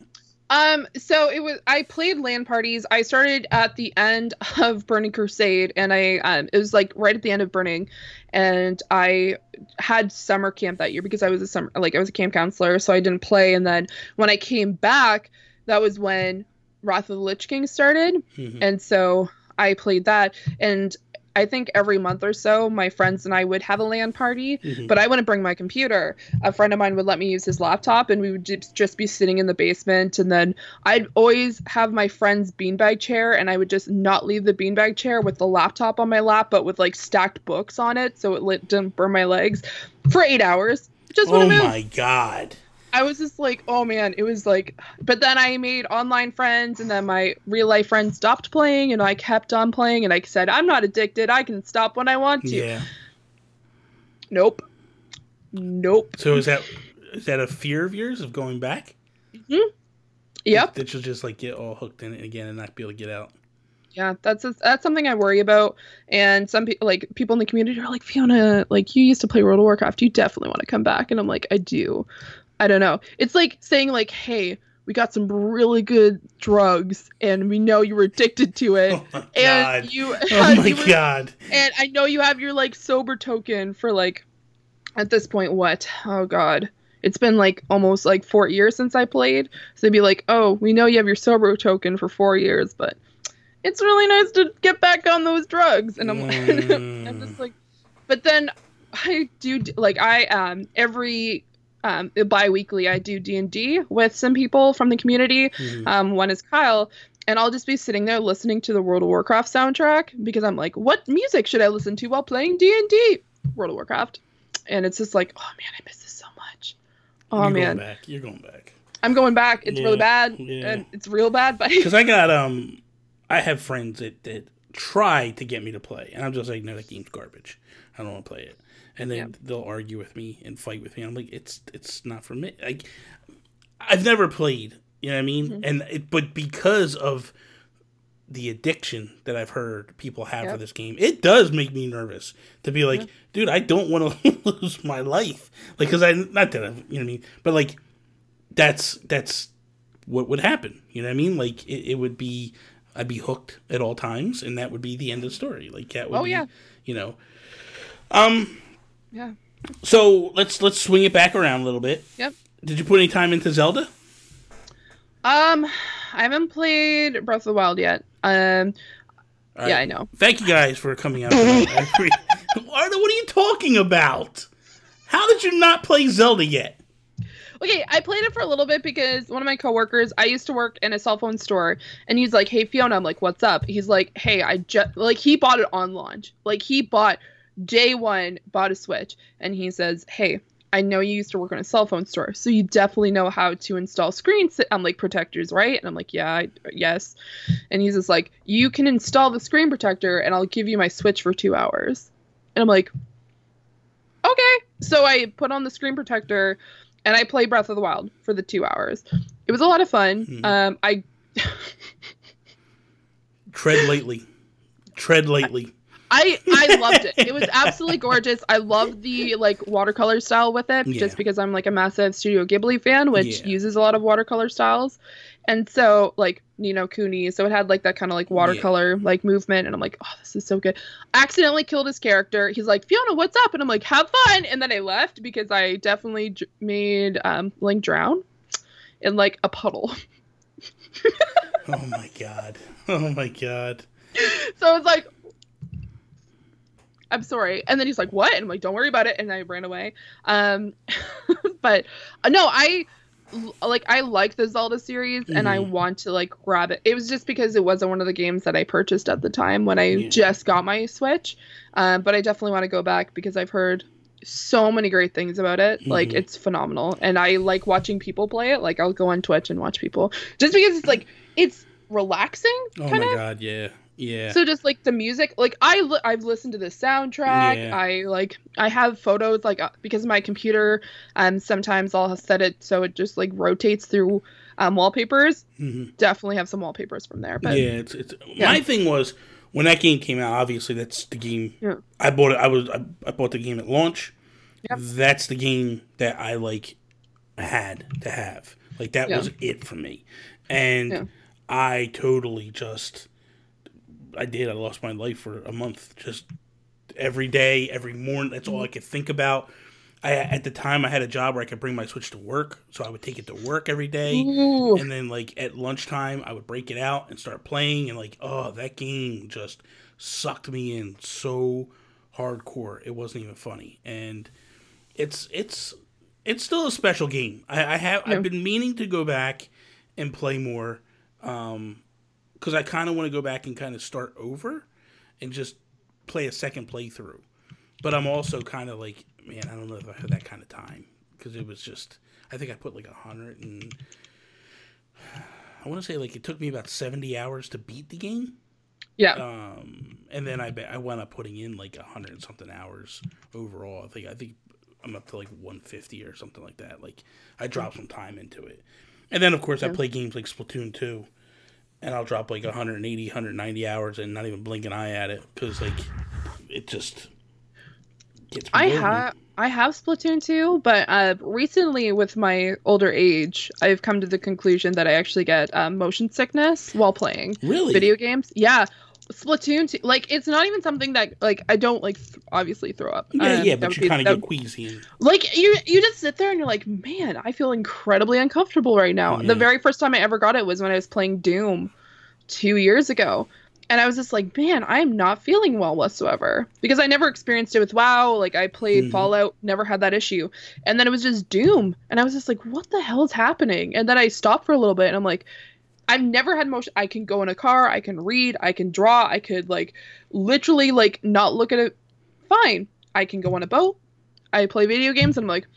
Speaker 4: So I played LAN parties. I started at the end of Burning Crusade, and it was like right at the end of Burning, and I had summer camp that year because I was a camp counselor, so I didn't play. And then when I came back, that was when Wrath of the Lich King started, and so I played that. And I think every month or so, my friends and I would have a LAN party, but I wouldn't bring my computer. A friend of mine would let me use his laptop, and we would just be sitting in the basement. And then I'd always have my friend's beanbag chair, and I would just not leave the beanbag chair with the laptop on my lap, but with like stacked books on it, so it didn't burn my legs for 8 hours. Just
Speaker 3: oh my God.
Speaker 4: I was just like, oh man, it was like, but then I made online friends, and then my real life friends stopped playing, and I kept on playing, and I said, I'm not addicted. I can stop when I want to.
Speaker 3: Yeah.
Speaker 4: Nope.
Speaker 3: So is that a fear of yours of going back?
Speaker 4: Yep.
Speaker 3: That you'll just like get all hooked in it again and not be able to get out.
Speaker 4: Yeah, that's something I worry about. And some people in the community are like, Fiona, like you used to play World of Warcraft. You definitely want to come back. And I'm like, I do. I don't know. It's like saying like, hey, we got some really good drugs and we know you were addicted to it.
Speaker 3: Oh my
Speaker 4: and
Speaker 3: God.
Speaker 4: you
Speaker 3: God.
Speaker 4: And I know you have your like sober token for like at this point what? Oh God. It's been like almost like 4 years since I played. So they'd be like, oh, we know you have your sober token for 4 years, but it's really nice to get back on those drugs. And I'm like, I'm just like, but then I do like every bi-weekly I do D&D with some people from the community. One is Kyle, and I'll just be sitting there listening to the World of Warcraft soundtrack because I'm like, what music should I listen to while playing D&D? World of Warcraft. And it's just like, oh man, I miss this so much. Oh,
Speaker 3: You're
Speaker 4: man.
Speaker 3: going back. You're going back.
Speaker 4: I'm going back. It's really bad.
Speaker 3: Yeah.
Speaker 4: And it's real bad, but...
Speaker 3: Because I have friends that try to get me to play. And I'm just like, no, that game's garbage. I don't want to play it. And then they'll argue with me and fight with me. I'm like, it's not for me. Like, I've never played, you know what I mean? Mm-hmm. But because of the addiction that I've heard people have for this game, it does make me nervous to be like, dude, I don't want to lose my life. Like, because not that, you know what I mean? But like, that's what would happen. You know what I mean? Like, it would be, I'd be hooked at all times, and that would be the end of the story. Like, that would be, you know.
Speaker 4: Yeah.
Speaker 3: So let's swing it back around a little bit.
Speaker 4: Yep.
Speaker 3: Did you put any time into Zelda?
Speaker 4: I haven't played Breath of the Wild yet.
Speaker 3: Right.
Speaker 4: Yeah, I know.
Speaker 3: Thank you guys for coming out tonight. What are you talking about? How did you not play Zelda yet?
Speaker 4: Okay, I played it for a little bit because one of my coworkers, I used to work in a cell phone store, and he's like, "Hey, Fiona," I'm like, "What's up?" He's like, "Hey, he bought it on launch. Like, he bought day one, bought a Switch, and he says, "Hey, I know you used to work in a cell phone store, so you definitely know how to install screen protectors, right?" And I'm like, "Yeah, yes." And he's just like, "You can install the screen protector, and I'll give you my Switch for 2 hours." And I'm like, "Okay." So I put on the screen protector, and I played Breath of the Wild for the 2 hours. It was a lot of fun.
Speaker 3: Mm-hmm. Tread lightly.
Speaker 4: I loved it. It was absolutely gorgeous. I loved the watercolor style with it, just because I'm like a massive Studio Ghibli fan, which uses a lot of watercolor styles. And so Ni no Kuni, so it had that kind of watercolor movement, and I'm like, oh, this is so good. I accidentally killed his character. He's like, "Fiona, what's up?" And I'm like, "Have fun." And then I left because I definitely made Link drown in a puddle.
Speaker 3: Oh my god.
Speaker 4: So it's like, "I'm sorry." And then he's like, "What?" And I'm like, "Don't worry about it." And I ran away. But no, I like the Zelda series, and I want to grab it. It was just because it wasn't one of the games that I purchased at the time when I just got my Switch. But I definitely want to go back because I've heard so many great things about it. It's phenomenal, and I like watching people play it. I'll go on Twitch and watch people just because it's relaxing.
Speaker 3: Oh my god, yeah. Yeah.
Speaker 4: So just the music, I've listened to the soundtrack. Yeah. I have photos because of my computer. Sometimes I'll set it so it just rotates through wallpapers. Mm-hmm. Definitely have some wallpapers from there. But
Speaker 3: it's my thing was when that game came out. Obviously, that's the game I bought. I bought the game at launch. Yep. That's the game that I had to have. That was it for me, and I totally just. I lost my life for a month. Just every day, every morning. That's all I could think about. At the time, I had a job where I could bring my Switch to work, so I would take it to work every day. Ooh. And then, at lunchtime, I would break it out and start playing. And, that game just sucked me in so hardcore. It wasn't even funny. And it's still a special game. I've been meaning to go back and play more. Because I kind of want to go back and kind of start over and just play a second playthrough. But I'm also kind of man, I don't know if I have that kind of time. Because it was just, I think I put 100 and, I want to say it took me about 70 hours to beat the game.
Speaker 4: Yeah.
Speaker 3: And then I wound up putting in 100 and something hours overall. I think I'm up to 150 or something like that. I dropped some time into it. And then, of course, I play games like Splatoon 2. And I'll drop 180, 190 hours and not even blink an eye at it because it just gets me.
Speaker 4: I have Splatoon 2, but recently with my older age, I've come to the conclusion that I actually get motion sickness while playing video games. Yeah, Splatoon 2, it's not even something that I don't obviously throw up.
Speaker 3: Yeah, but you kind of get queasy. And...
Speaker 4: you just sit there and you're like, man, I feel incredibly uncomfortable right now. Yeah. The very first time I ever got it was when I was playing Doom 2 years ago. And I was just like, man, I'm not feeling well whatsoever. Because I never experienced it with WoW. I played Fallout, never had that issue. And then it was just Doom. And I was just like, what the hell is happening? And then I stopped for a little bit and I'm like, I've never had motion. I can go in a car, I can read, I can draw, I could literally not look at it. Fine. I can go on a boat. I play video games and I'm like,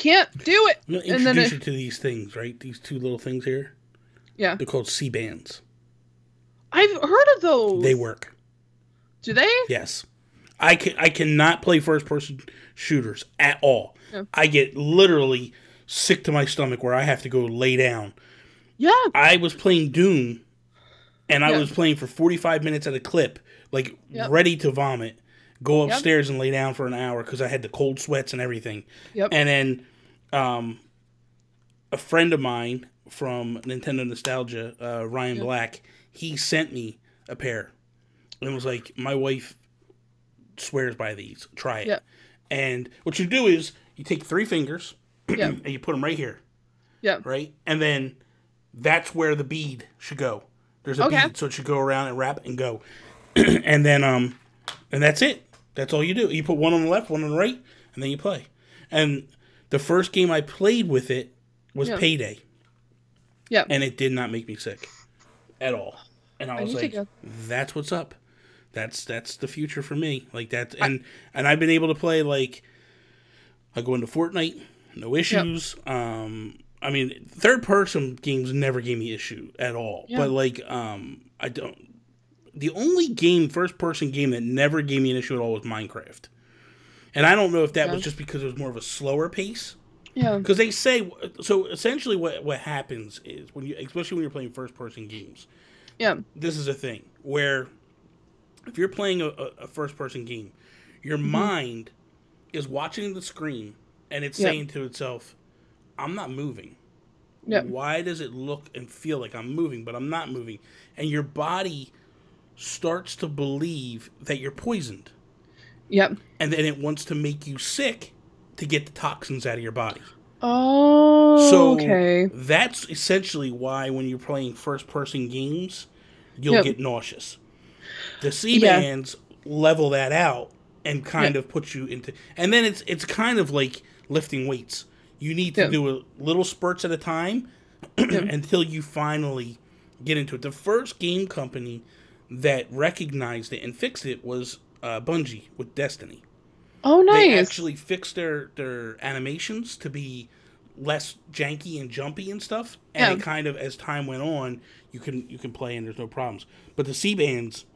Speaker 4: can't do it.
Speaker 3: I'm gonna
Speaker 4: And then
Speaker 3: introduce you to these things, right? These two little things here.
Speaker 4: Yeah.
Speaker 3: They're called C-bands.
Speaker 4: I've heard of those.
Speaker 3: They work.
Speaker 4: Do they?
Speaker 3: Yes. I cannot play first-person shooters at all.
Speaker 4: Yeah.
Speaker 3: I get literally sick to my stomach where I have to go lay down.
Speaker 4: Yeah.
Speaker 3: I was playing Doom, and I was playing for 45 minutes at a clip, like ready to vomit, go upstairs and lay down for an hour because I had the cold sweats and everything.
Speaker 4: Yep.
Speaker 3: And then a friend of mine from Nintendo Nostalgia, Ryan Black, he sent me a pair. And was like, my wife swears by these. Try it.
Speaker 4: Yep.
Speaker 3: And what you do is you take 3 fingers and you put them right here.
Speaker 4: Yep.
Speaker 3: Right? And then that's where the bead should go. There's a bead, so it should go around and wrap and go. And then, and that's it. That's all you do. You put one on the left, one on the right, and then you play. And the first game I played with it was Payday.
Speaker 4: Yeah.
Speaker 3: And it did not make me sick at all. And I was like, that's what's up. That's the future for me. Like that, and I've been able to play, like, I go into Fortnite, no issues. Yep. I mean, third person games never gave me issue at all. Yeah. But like, I don't. The only first person game that never gave me an issue at all was Minecraft, and I don't know if that was just because it was more of a slower pace. Yeah. Because they say so. Essentially, what happens is especially when you're playing first person games. Yeah. This is a thing where, if you're playing a first-person game, your mind is watching the screen, and it's saying to itself, I'm not moving. Yep. Why does it look and feel like I'm moving, but I'm not moving? And your body starts to believe that you're poisoned. Yep. And then it wants to make you sick to get the toxins out of your body. Oh, so okay. That's essentially why when you're playing first-person games, you'll get nauseous. The C-bands level that out and kind of put you into... And then it's kind of like lifting weights. You need to do a little spurts at a time until you finally get into it. The first game company that recognized it and fixed it was Bungie with Destiny. Oh, nice. They actually fixed their animations to be less janky and jumpy and stuff. And it kind of, as time went on, you can play and there's no problems. But the C-bands,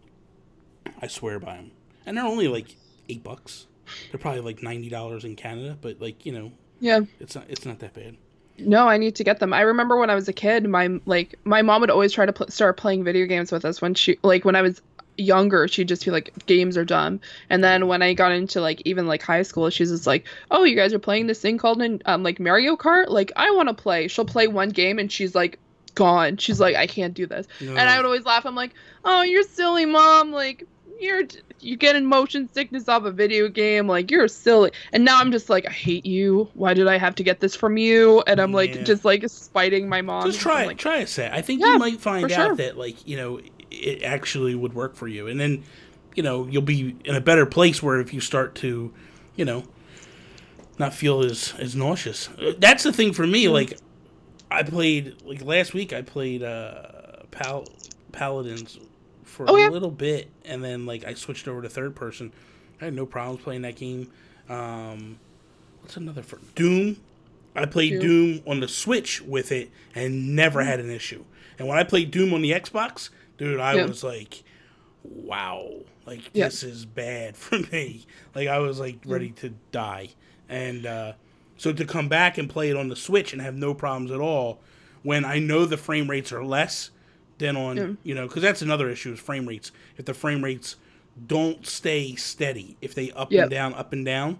Speaker 3: I swear by them. And they're only like $8. They're probably like $90 in Canada, but like, you know, it's not that bad.
Speaker 4: No, I need to get them. I remember when I was a kid, my mom would always try to start playing video games with us when I was younger. She'd just be like, games are dumb. And then when I got into like even like high school, she's just like, oh, you guys are playing this thing called like Mario Kart. Like, I want to play. She'll play one game and she's like gone. She's like, I can't do this. No. And I would always laugh. I'm like, oh, you're silly, Mom. Like, you getting motion sickness off a video game. Like, you're silly. And now I'm just like, I hate you. Why did I have to get this from you? And I'm like, just like spiting my mom.
Speaker 3: Just try it.
Speaker 4: Like,
Speaker 3: try a set. I think you might find out that, like, you know, it actually would work for you. And then, you know, you'll be in a better place where if you start to, you know, not feel as nauseous. That's the thing for me. Like, I played, like, last week I played Paladins for a little bit, and then like I switched over to third person. I had no problems playing that game. What's another for Doom? I played Doom on the Switch with it and never had an issue. And when I played Doom on the Xbox, dude, I was like, wow, like this is bad for me. Like I was like ready to die. And so to come back and play it on the Switch and have no problems at all, when I know the frame rates are less than on, you know, because that's another issue is frame rates. If the frame rates don't stay steady, if they up and down,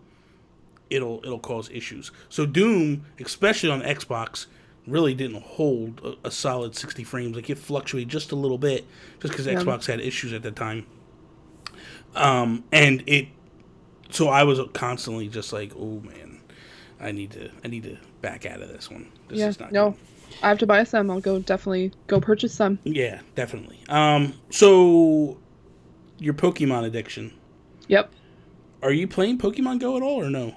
Speaker 3: it'll cause issues. So Doom, especially on Xbox, really didn't hold a solid 60 frames. Like it fluctuated just a little bit, just because Xbox had issues at the time. So I was constantly just like, oh man, I need to back out of this one. This is not good.
Speaker 4: I have to buy some. I'll definitely go purchase some.
Speaker 3: Yeah, definitely. So your Pokemon addiction. Yep. Are you playing Pokemon Go at all or no?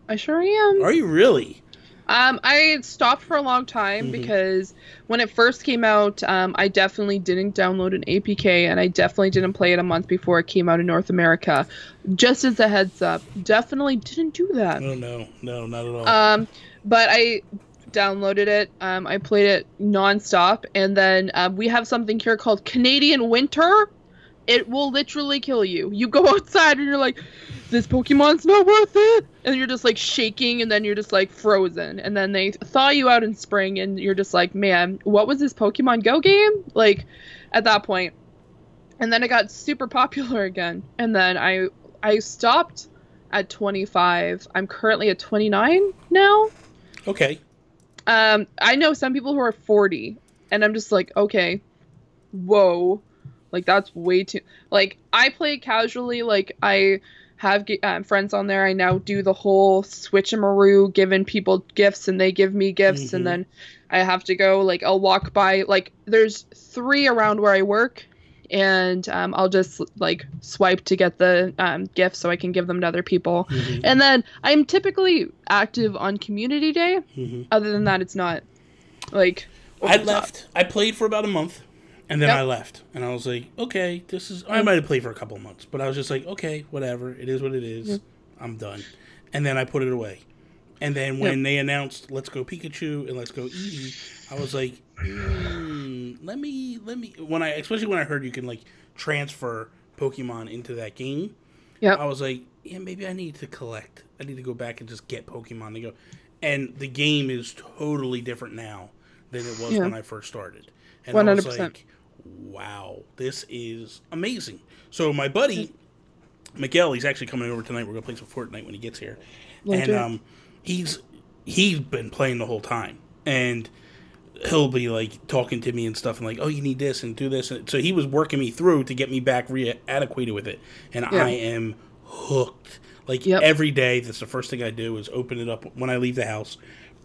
Speaker 4: I sure am.
Speaker 3: Are you really?
Speaker 4: I stopped for a long time because when it first came out, I definitely didn't download an APK, and I definitely didn't play it a month before it came out in North America. Just as a heads up, definitely didn't do that.
Speaker 3: Oh no, not at all.
Speaker 4: But I downloaded it. I played it nonstop, and then we have something here called Canadian Winter. It will literally kill you. You go outside and you're like, this Pokemon's not worth it. And you're just like shaking, and then you're just like frozen. And then they thaw you out in spring, and you're just like, man, what was this Pokemon Go game? Like, at that point. And then it got super popular again. And then I stopped at 25. I'm currently at 29 now.
Speaker 3: Okay.
Speaker 4: I know some people who are 40, and I'm just like, okay, whoa. Like, that's way too... Like, I play casually. Like, I have friends on there. I now do the whole switcheroo, giving people gifts, and they give me gifts, and then I have to go, like, I'll walk by... Like, there's 3 around where I work, and I'll just, like, swipe to get the gifts so I can give them to other people. And then I'm typically active on Community Day. Other than that, it's not, like...
Speaker 3: I left. I played for about a month. And then I left, and I was like, okay, this is... I might have played for a couple of months, but I was just like, okay, whatever. It is what it is. I'm done. And then I put it away. And then when they announced Let's Go Pikachu and Let's Go Eevee, I was like, let me... Especially when I heard you can, like, transfer Pokemon into that game, I was like, yeah, maybe I need to collect. I need to go back and just get Pokemon to go. And the game is totally different now than it was when I first started. And 100%. I was like, wow, this is amazing. So my buddy, Miguel, he's actually coming over tonight. We're going to play some Fortnite when he gets here. And he's been playing the whole time. And he'll be, like, talking to me and stuff, and like, oh, you need this and do this. And so he was working me through to get me back reacquainted with it. And I am hooked. Like, every day, that's the first thing I do is open it up when I leave the house.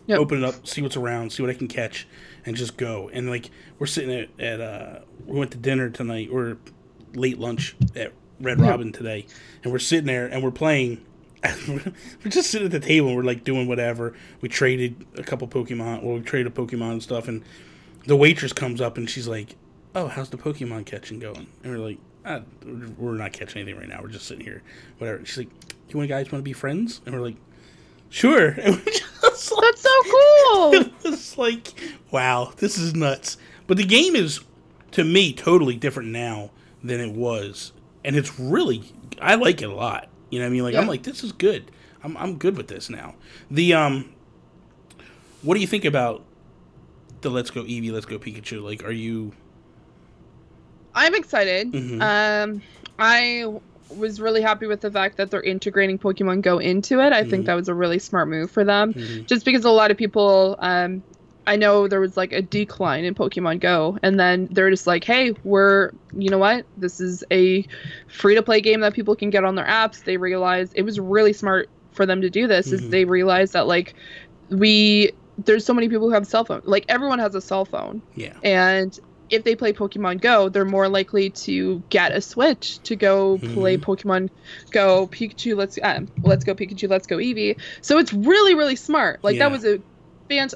Speaker 3: Open it up, see what's around, see what I can catch, and just go. And, like, we're sitting at we went to dinner tonight, or late lunch at Red Robin today, and we're sitting there, and we're playing. We're just sitting at the table, and we're, like, doing whatever. We traded a couple Pokemon, we traded Pokemon and stuff, and the waitress comes up, and she's like, oh, how's the Pokemon catching going? And we're like, we're not catching anything right now. We're just sitting here, whatever. She's like, do you guys want to be friends? And we're like, sure. And we're just like,
Speaker 4: that's so cool.
Speaker 3: It was like, wow, this is nuts. But the game is, to me, totally different now than it was. And it's really, I like it a lot. You know what I mean? Like, I'm like, this is good. I'm good with this now. The, what do you think about the Let's Go Eevee, Let's Go Pikachu? Like, are you...
Speaker 4: I'm excited. I was really happy with the fact that they're integrating Pokemon Go into it. I think that was a really smart move for them. Just because a lot of people, I know there was like a decline in Pokemon Go, and then they're just like, hey, you know what? This is a free-to-play game that people can get on their apps. They realized it was really smart for them to do this, is they realized that, like, there's so many people who have cell phones. Like, everyone has a cell phone. Yeah. And if they play Pokemon Go, they're more likely to get a Switch to go play Pokemon Go Pikachu. Let's go Pikachu. Let's go Eevee. So it's really, really smart. Like, that was a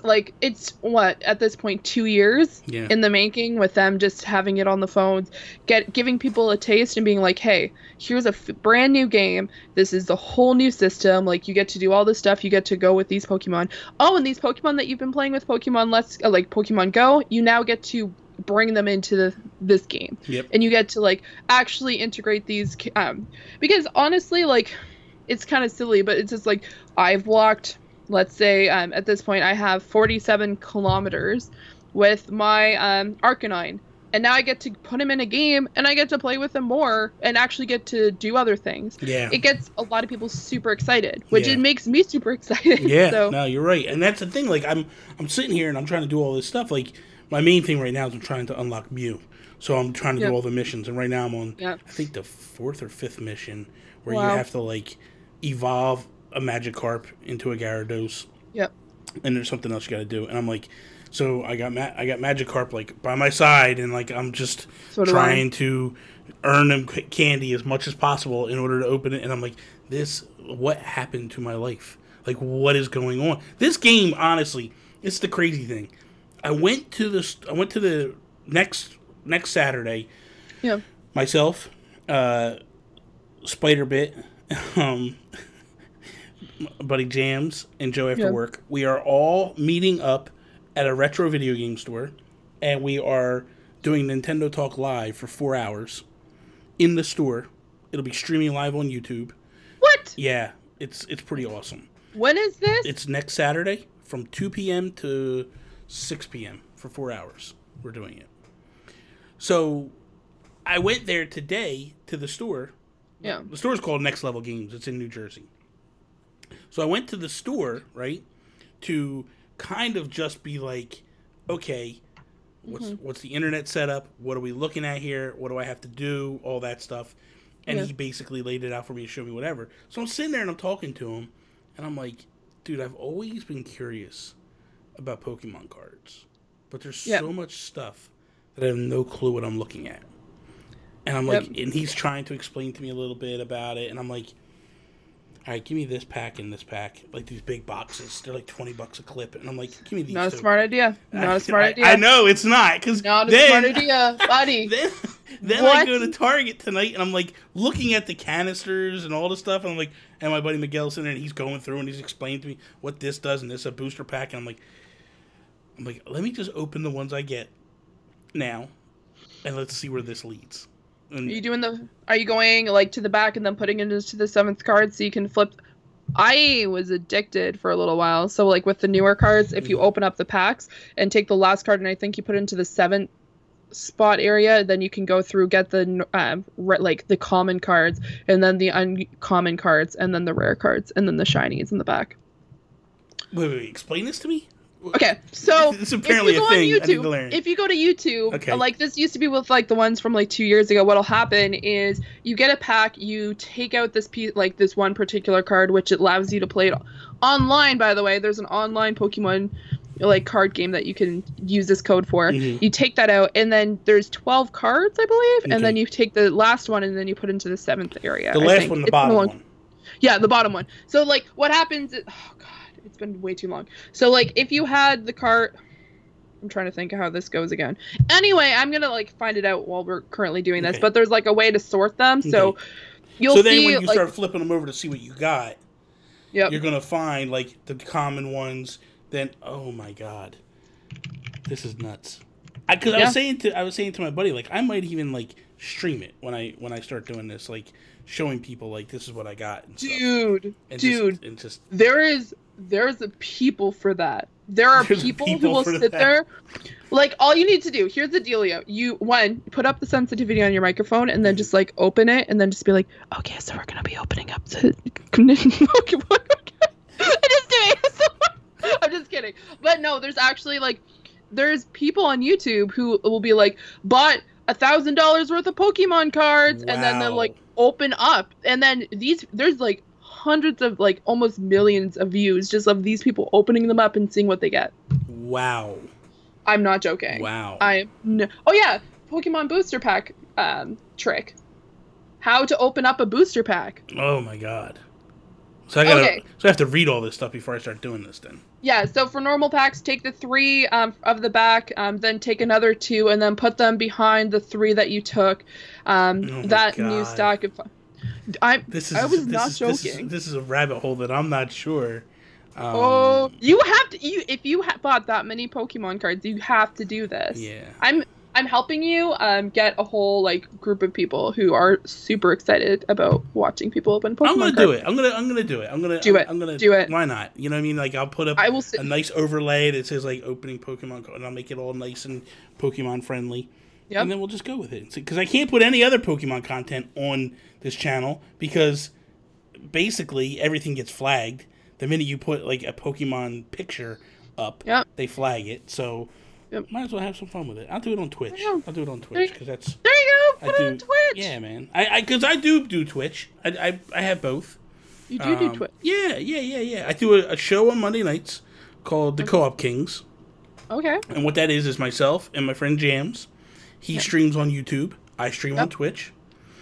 Speaker 4: like, it's what, at this point, 2 years in the making, with them just having it on the phones, giving people a taste and being like, hey, here's a brand new game. This is the whole new system. Like, you get to do all this stuff. You get to go with these Pokemon. Oh, and these Pokemon that you've been playing with Pokemon like Pokemon Go, you now get to bring them into this game. And you get to, like, actually integrate these, because honestly, like, it's kind of silly, but it's just like, I've walked, let's say, at this point I have 47 kilometers with my Arcanine, and now I get to put him in a game, and I get to play with him more and actually get to do other things. It gets a lot of people super excited, which it makes me super excited. So.
Speaker 3: No, you're right. And that's the thing, like, I'm sitting here and I'm trying to do all this stuff. Like, my main thing right now is I'm trying to unlock Mew. So I'm trying to do all the missions, and right now I'm on, I think, the 4th or 5th mission, where you have to, like, evolve a Magikarp into a Gyarados. And there's something else you got to do. And I'm like, so I got Magikarp, like, by my side, and, like, I'm just trying to earn them candy as much as possible in order to open it. And I'm like, what happened to my life? Like, what is going on? This game, honestly, it's the crazy thing. I went to the next Saturday.
Speaker 4: Yeah.
Speaker 3: Myself, Spider-Bit, buddy Jams, and Joe after work. We are all meeting up at a retro video game store, and we are doing Nintendo Talk Live for 4 hours in the store. It'll be streaming live on YouTube.
Speaker 4: What?
Speaker 3: Yeah, it's pretty awesome.
Speaker 4: When is this?
Speaker 3: It's next Saturday from 2 p.m. to 6 p.m. for 4 hours. We're doing it. So I went there today to the store.
Speaker 4: Yeah.
Speaker 3: The store is called Next Level Games. It's in New Jersey. So I went to the store, right, to kind of just be like, okay, what's the internet setup? What are we looking at here? What do I have to do? All that stuff. And he basically laid it out for me to show me whatever. So I'm sitting there and I'm talking to him, and I'm like, dude, I've always been curious about Pokemon cards, but there's so much stuff that I have no clue what I'm looking at. And I'm like, and he's trying to explain to me a little bit about it, and I'm like, all right, give me this pack and this pack, like these big boxes. They're like $20 a clip, and I'm like, give me these.
Speaker 4: Not a smart idea. Not a smart idea.
Speaker 3: I know it's not, because
Speaker 4: not a smart idea, buddy.
Speaker 3: Then I go to Target tonight, and I'm like looking at the canisters and all the stuff, and I'm like, and my buddy Miguel's in there, and he's going through and he's explaining to me what this does, and this is a booster pack, and I'm like, let me just open the ones I get now, and let's see where this leads. And
Speaker 4: are you going like to the back and then putting it into the 7th card so you can flip? I was addicted for a little while. So like with the newer cards, if you open up the packs and take the last card and I think you put it into the 7th spot area, then you can go through, get the like the common cards and then the uncommon cards and then the rare cards and then the shinies in the back.
Speaker 3: Wait, explain this to me.
Speaker 4: Okay, so
Speaker 3: it's apparently
Speaker 4: if you go
Speaker 3: a thing.
Speaker 4: on YouTube, if you go to YouTube, like this used to be with like the ones from like 2 years ago, what'll happen is you get a pack, you take out this piece, like this one particular card, which allows you to play it online. By the way, there's an online Pokemon like card game that you can use this code for. You take that out, and then there's 12 cards, I believe, and then you take the last one, and then you put it into the 7th area.
Speaker 3: The last one, the bottom one.
Speaker 4: Yeah, the bottom one. So like, what happens? Oh god. It's been way too long. So, like, if you had the cart... I'm trying to think of how this goes again. Anyway, I'm going to, like, find it out while we're currently doing this. But there's, like, a way to sort them. So, you'll see... So then
Speaker 3: when you start flipping them over to see what you got,
Speaker 4: you're
Speaker 3: going to find, like, the common ones. Then, oh, my God. This is nuts. Because I was saying to my buddy, like, I might even, like, stream it when I start doing this. Like, showing people, like, this is what I got. And
Speaker 4: dude.
Speaker 3: Just
Speaker 4: There's a people for that. There are people who will sit there. Like, all you need to do, here's the dealio. You put up the sensitivity on your microphone and then just like open it and then just be like, okay, so we're gonna be opening up the Pokemon. I'm just kidding. But no, there's actually like there's people on YouTube who will be like, bought $1,000 worth of Pokemon cards, and then they'll like open up, and then there's like hundreds of like almost millions of views just of these people opening them up and seeing what they get.
Speaker 3: Wow.
Speaker 4: I'm not joking.
Speaker 3: Wow.
Speaker 4: Oh yeah, Pokemon booster pack trick. How to open up a booster pack.
Speaker 3: Oh my god. So I have to read all this stuff before I start doing this then.
Speaker 4: Yeah, so for normal packs, take the 3 of the back, then take another 2, and then put them behind the 3 that you took. New stack of... I was not joking.
Speaker 3: This is a rabbit hole that I'm not sure.
Speaker 4: You have to. If you bought that many Pokemon cards, you have to do this.
Speaker 3: Yeah.
Speaker 4: I'm helping you get a whole like group of people who are super excited about watching people open Pokemon.
Speaker 3: I'm gonna do it. I'm gonna do it. I'm gonna do it. Why not? You know what I mean? Like I'll put up a nice overlay that says like opening Pokemon card, and I'll make it all nice and Pokemon friendly. Yep. And then we'll just go with it. Because I can't put any other Pokemon content on this channel because basically everything gets flagged. The minute you put like a Pokemon picture up, they flag it. So might as well have some fun with it. I'll do it on Twitch. I'll do it on Twitch because that's...
Speaker 4: There you go. Put it on Twitch.
Speaker 3: Yeah, man. Because I do Twitch. I have both.
Speaker 4: You do Twitch?
Speaker 3: Yeah. I do a show on Monday nights called The Co-op Kings.
Speaker 4: Okay.
Speaker 3: And what that is myself and my friend Jams. He streams on YouTube. I stream on Twitch.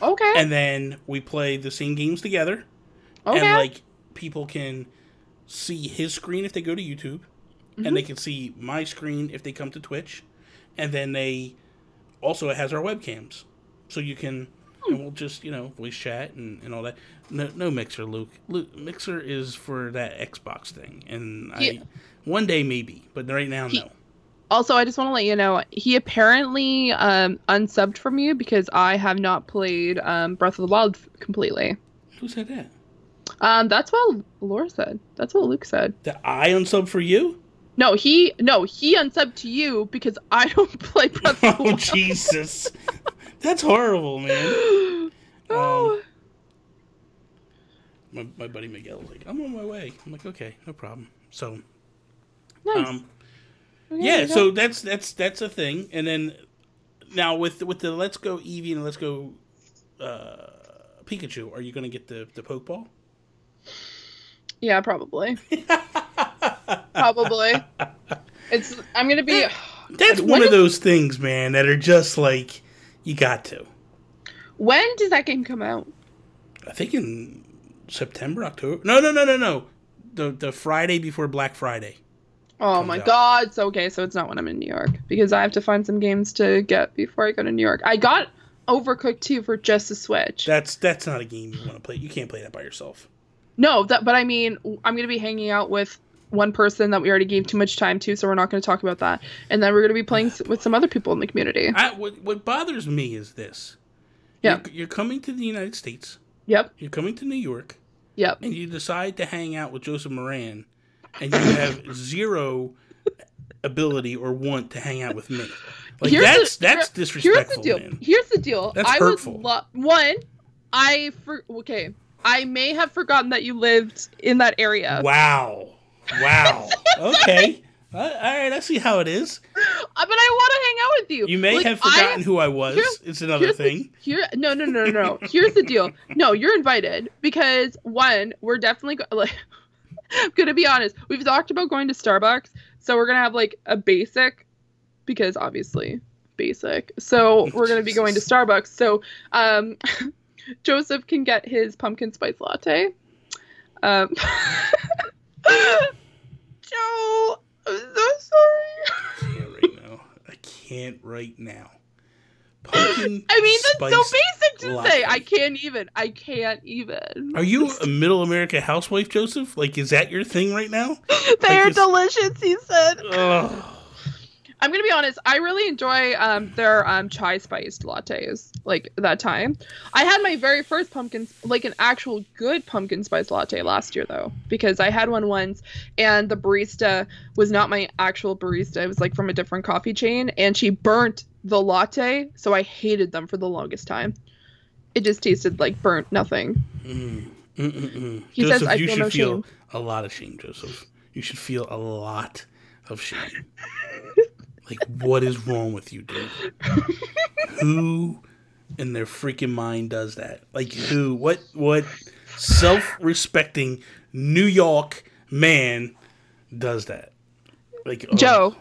Speaker 4: Okay.
Speaker 3: And then we play the same games together.
Speaker 4: Okay.
Speaker 3: And, like, people can see his screen if they go to YouTube, and they can see my screen if they come to Twitch, and then it has our webcams, so you can, and we'll just voice chat and all that. No Mixer, Luke. Mixer is for that Xbox thing, and one day maybe, but right now no.
Speaker 4: Also, I just want to let you know, he apparently unsubbed from you because I have not played Breath of the Wild completely.
Speaker 3: Who said that?
Speaker 4: That's what Laura said. That's what Luke said.
Speaker 3: That I unsubbed for you?
Speaker 4: No, he unsubbed to you because I don't play Breath of the Wild.
Speaker 3: Oh, Jesus. That's horrible, man. My buddy Miguel was like, I'm on my way. I'm like, okay, no problem. So,
Speaker 4: nice.
Speaker 3: Yeah, so that's a thing. And then now with the Let's Go Eevee and Let's Go Pikachu, are you going to get the Pokeball?
Speaker 4: Yeah, probably. Probably. I'm going to be...
Speaker 3: That's one of those things, man, that are just like, you got to.
Speaker 4: When does that game come out?
Speaker 3: I think in September, October. No. The Friday before Black Friday.
Speaker 4: Oh my God. So it's not when I'm in New York, because I have to find some games to get before I go to New York. I got Overcooked 2 for just the Switch.
Speaker 3: That's not a game you want to play. You can't play that by yourself.
Speaker 4: No, but I mean, I'm going to be hanging out with one person that we already gave too much time to, so we're not going to talk about that. And then we're going to be playing with some other people in the community.
Speaker 3: What bothers me is this.
Speaker 4: Yeah.
Speaker 3: You're coming to the United States.
Speaker 4: Yep.
Speaker 3: You're coming to New York.
Speaker 4: Yep.
Speaker 3: And you decide to hang out with Joseph Moran, and you have zero able or want to hang out with me. Like, that's disrespectful, man.
Speaker 4: Here's the deal.
Speaker 3: That's hurtful.
Speaker 4: I may have forgotten that you lived in that area.
Speaker 3: Wow. Okay. All right, I see how it is.
Speaker 4: But I want to hang out with you.
Speaker 3: You may have forgotten who I was. It's another thing.
Speaker 4: No. Here's the deal. No, you're invited because, one, we're definitely I'm gonna be honest. We've talked about going to Starbucks, so we're gonna have like a basic, because obviously basic. So we're gonna be going to Starbucks. So Joseph can get his pumpkin spice latte. Joe, I'm so sorry.
Speaker 3: I can't right now.
Speaker 4: Pumpkin that's so basic to
Speaker 3: latte.
Speaker 4: say. I can't even.
Speaker 3: Are you a middle America housewife, Joseph? Like, is that your thing right now?
Speaker 4: They're delicious, he said.
Speaker 3: Ugh.
Speaker 4: I'm gonna be honest. I really enjoy their chai spiced lattes. Like that time, I had my very first an actual good pumpkin spice latte last year though, because I had one once, and the barista was not my actual barista. It was like from a different coffee chain, and she burnt the latte, so I hated them for the longest time. It just tasted like burnt nothing.
Speaker 3: He
Speaker 4: Joseph,
Speaker 3: says,
Speaker 4: you should feel
Speaker 3: a lot of shame, Joseph. You should feel a lot of shame. Like, what is wrong with you, dude? Who in their freaking mind does that? Like, who? What self-respecting New York man does that? Like,
Speaker 4: Joe,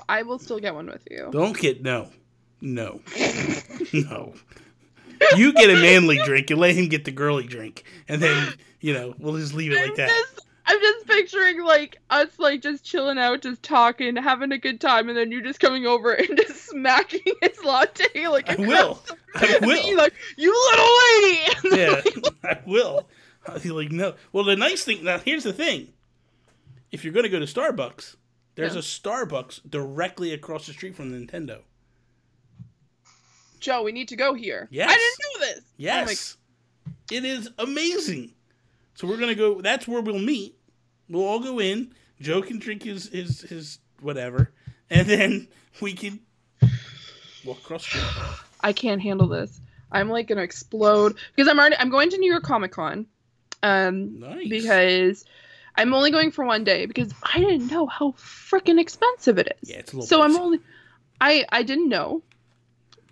Speaker 4: I will still get one with you.
Speaker 3: Don't get no. You get a manly drink and let him get the girly drink, and then we'll just leave it like that.
Speaker 4: I'm just picturing us just chilling out, just talking, having a good time, and then you just coming over and just smacking his latte
Speaker 3: I will.
Speaker 4: Like, you little lady.
Speaker 3: Yeah, I will. I'll be like, no. Well, the nice thing now, here's the thing. If you're going to go to Starbucks, there's a Starbucks directly across the street from Nintendo.
Speaker 4: Joe, we need to go here.
Speaker 3: Yes.
Speaker 4: I didn't know this.
Speaker 3: Yes. It is amazing. So we're going to go, that's where we'll meet. We'll all go in. Joe can drink his whatever. And then we can walk across the street.
Speaker 4: I can't handle this. I'm going to explode. Because I'm going to New York Comic Con.
Speaker 3: Nice.
Speaker 4: Because I'm only going for one day. Because I didn't know how freaking expensive it is.
Speaker 3: Yeah, it's a little
Speaker 4: So
Speaker 3: pricey.
Speaker 4: I didn't know.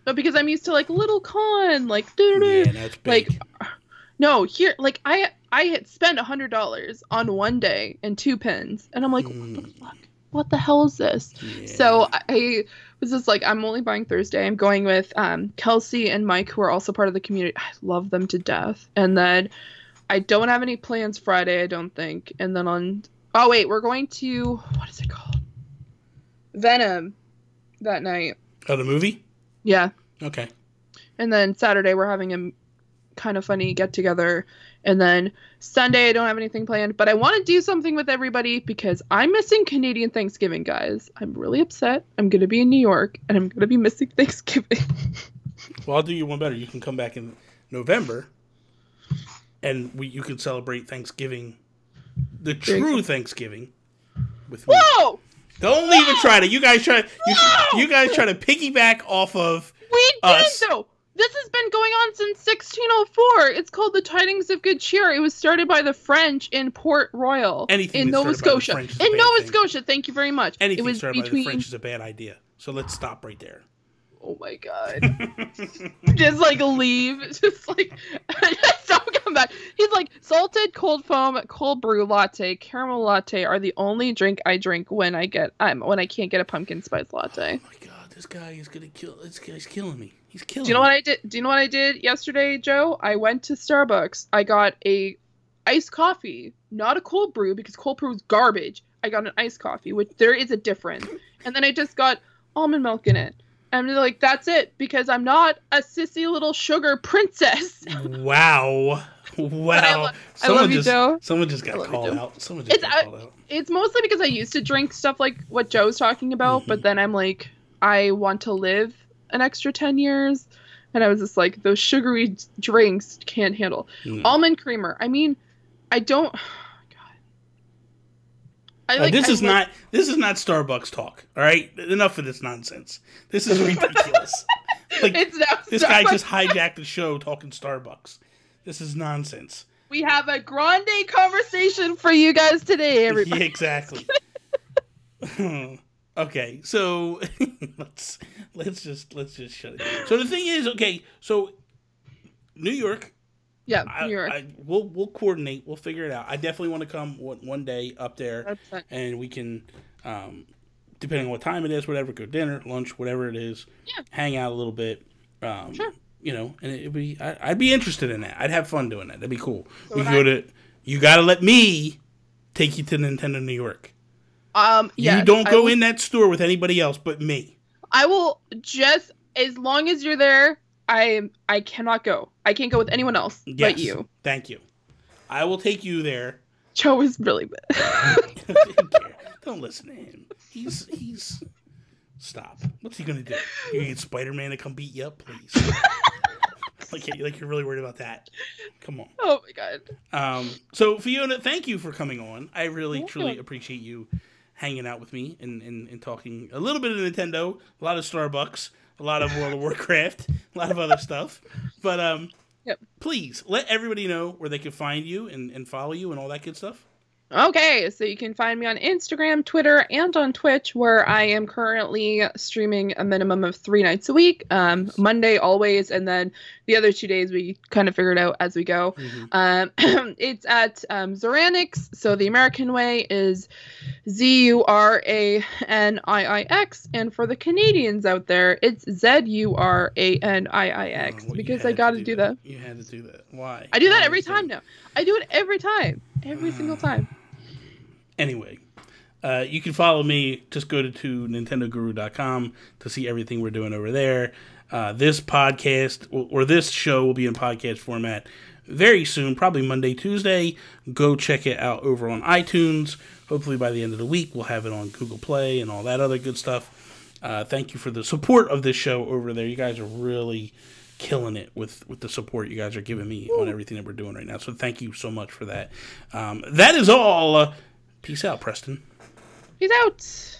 Speaker 4: But because I'm used to little con.
Speaker 3: Yeah, that's big.
Speaker 4: No, here, I had spent $100 on one day and 2 pins, and I'm like, what the fuck? What the hell is this? Yeah. So I was just I'm only buying Thursday. I'm going with Kelsey and Mike, who are also part of the community. I love them to death. And then I don't have any plans Friday, I don't think. And then oh wait, we're going to, what is it called? Venom that night.
Speaker 3: Oh, the movie?
Speaker 4: Yeah.
Speaker 3: Okay.
Speaker 4: And then Saturday we're having a kind of funny get together. And then Sunday I don't have anything planned, but I want to do something with everybody because I'm missing Canadian Thanksgiving, guys. I'm really upset. I'm going to be in New York and I'm going to be missing Thanksgiving.
Speaker 3: Well, I'll do you one better. You can come back in November and you can celebrate Thanksgiving, the true Thanksgiving with me.
Speaker 4: Whoa!
Speaker 3: Don't even try to. You guys try to piggyback off of us.
Speaker 4: Did though. This has been going on since 1604. It's called the Tidings of Good Cheer. It was started by the French in Port Royal in Nova Scotia. In Nova Scotia, thank you very much.
Speaker 3: Anything started by the French is a bad idea. So let's stop right there.
Speaker 4: Oh my god. Just like leave. Just like just don't come back. He's like, salted cold foam, cold brew latte, caramel latte are the only drink I drink when I can't get a pumpkin spice latte.
Speaker 3: Oh my god, this guy is gonna kill. This guy's killing me. He's killing me.
Speaker 4: Do you know what I did? Do you know what I did yesterday, Joe? I went to Starbucks. I got a iced coffee, not a cold brew because cold brew is garbage. I got an iced coffee, which there is a difference. And then I just got almond milk in it. And I'm like, that's it, because I'm not a sissy little sugar princess.
Speaker 3: Wow. Wow.
Speaker 4: I love you, Joe.
Speaker 3: Someone just got called out. Someone just got called out.
Speaker 4: It's mostly because I used to drink stuff like what Joe's talking about, but then I'm like, I want to live an extra 10 years. And I was just like, those sugary drinks can't handle. Almond creamer. I mean, I don't...
Speaker 3: This is not Starbucks talk. All right, enough of this nonsense. This is ridiculous. This guy just hijacked the show talking Starbucks. This is nonsense.
Speaker 4: We have a grande conversation for you guys today, everybody.
Speaker 3: Yeah, exactly. Okay, so let's just shut it down. So the thing is, okay, so New York.
Speaker 4: Yeah, New York.
Speaker 3: We'll coordinate. We'll figure it out. I definitely want to come one day up there, 100%. And we can, depending on what time it is, whatever, go dinner, lunch, whatever it is, hang out a little bit. Sure. You know, and it'd be. I'd be interested in that. I'd have fun doing that. That'd be cool. So we go to. You got to let me take you to Nintendo New York.
Speaker 4: Yes,
Speaker 3: you don't go in that store with anybody else but me.
Speaker 4: I will just, as long as you're there. I cannot go. I can't go with anyone else but you.
Speaker 3: Thank you. I will take you there.
Speaker 4: Joe is really bad.
Speaker 3: Don't listen to him. He's stop. What's he gonna do? You gonna get Spider-Man to come beat you up, please? like you're really worried about that. Come on.
Speaker 4: Oh my god.
Speaker 3: So Fiona, thank you for coming on. I really truly appreciate you hanging out with me and talking a little bit of Nintendo, a lot of Starbucks, a lot of World of Warcraft, a lot of other stuff. But please let everybody know where they can find you and follow you and all that good stuff.
Speaker 4: Okay, so you can find me on Instagram, Twitter, and on Twitch, where I am currently streaming a minimum of 3 nights a week. Monday always, and then the other 2 days we kind of figure it out as we go. It's at Zoranix, so the American way is Zuranix, and for the Canadians out there, it's Zuranix, because I gotta do that.
Speaker 3: You had to do that. Why?
Speaker 4: I do that every time now. I do it every time. Every single time.
Speaker 3: Anyway, you can follow me. Just go to nintendoguru.com to see everything we're doing over there. This podcast, or this show, will be in podcast format very soon, probably Monday, Tuesday. Go check it out over on iTunes. Hopefully by the end of the week, we'll have it on Google Play and all that other good stuff. Thank you for the support of this show over there. You guys are really killing it with the support you guys are giving me on everything that we're doing right now. So thank you so much for that. That is all. Peace out, Preston.
Speaker 4: Peace out.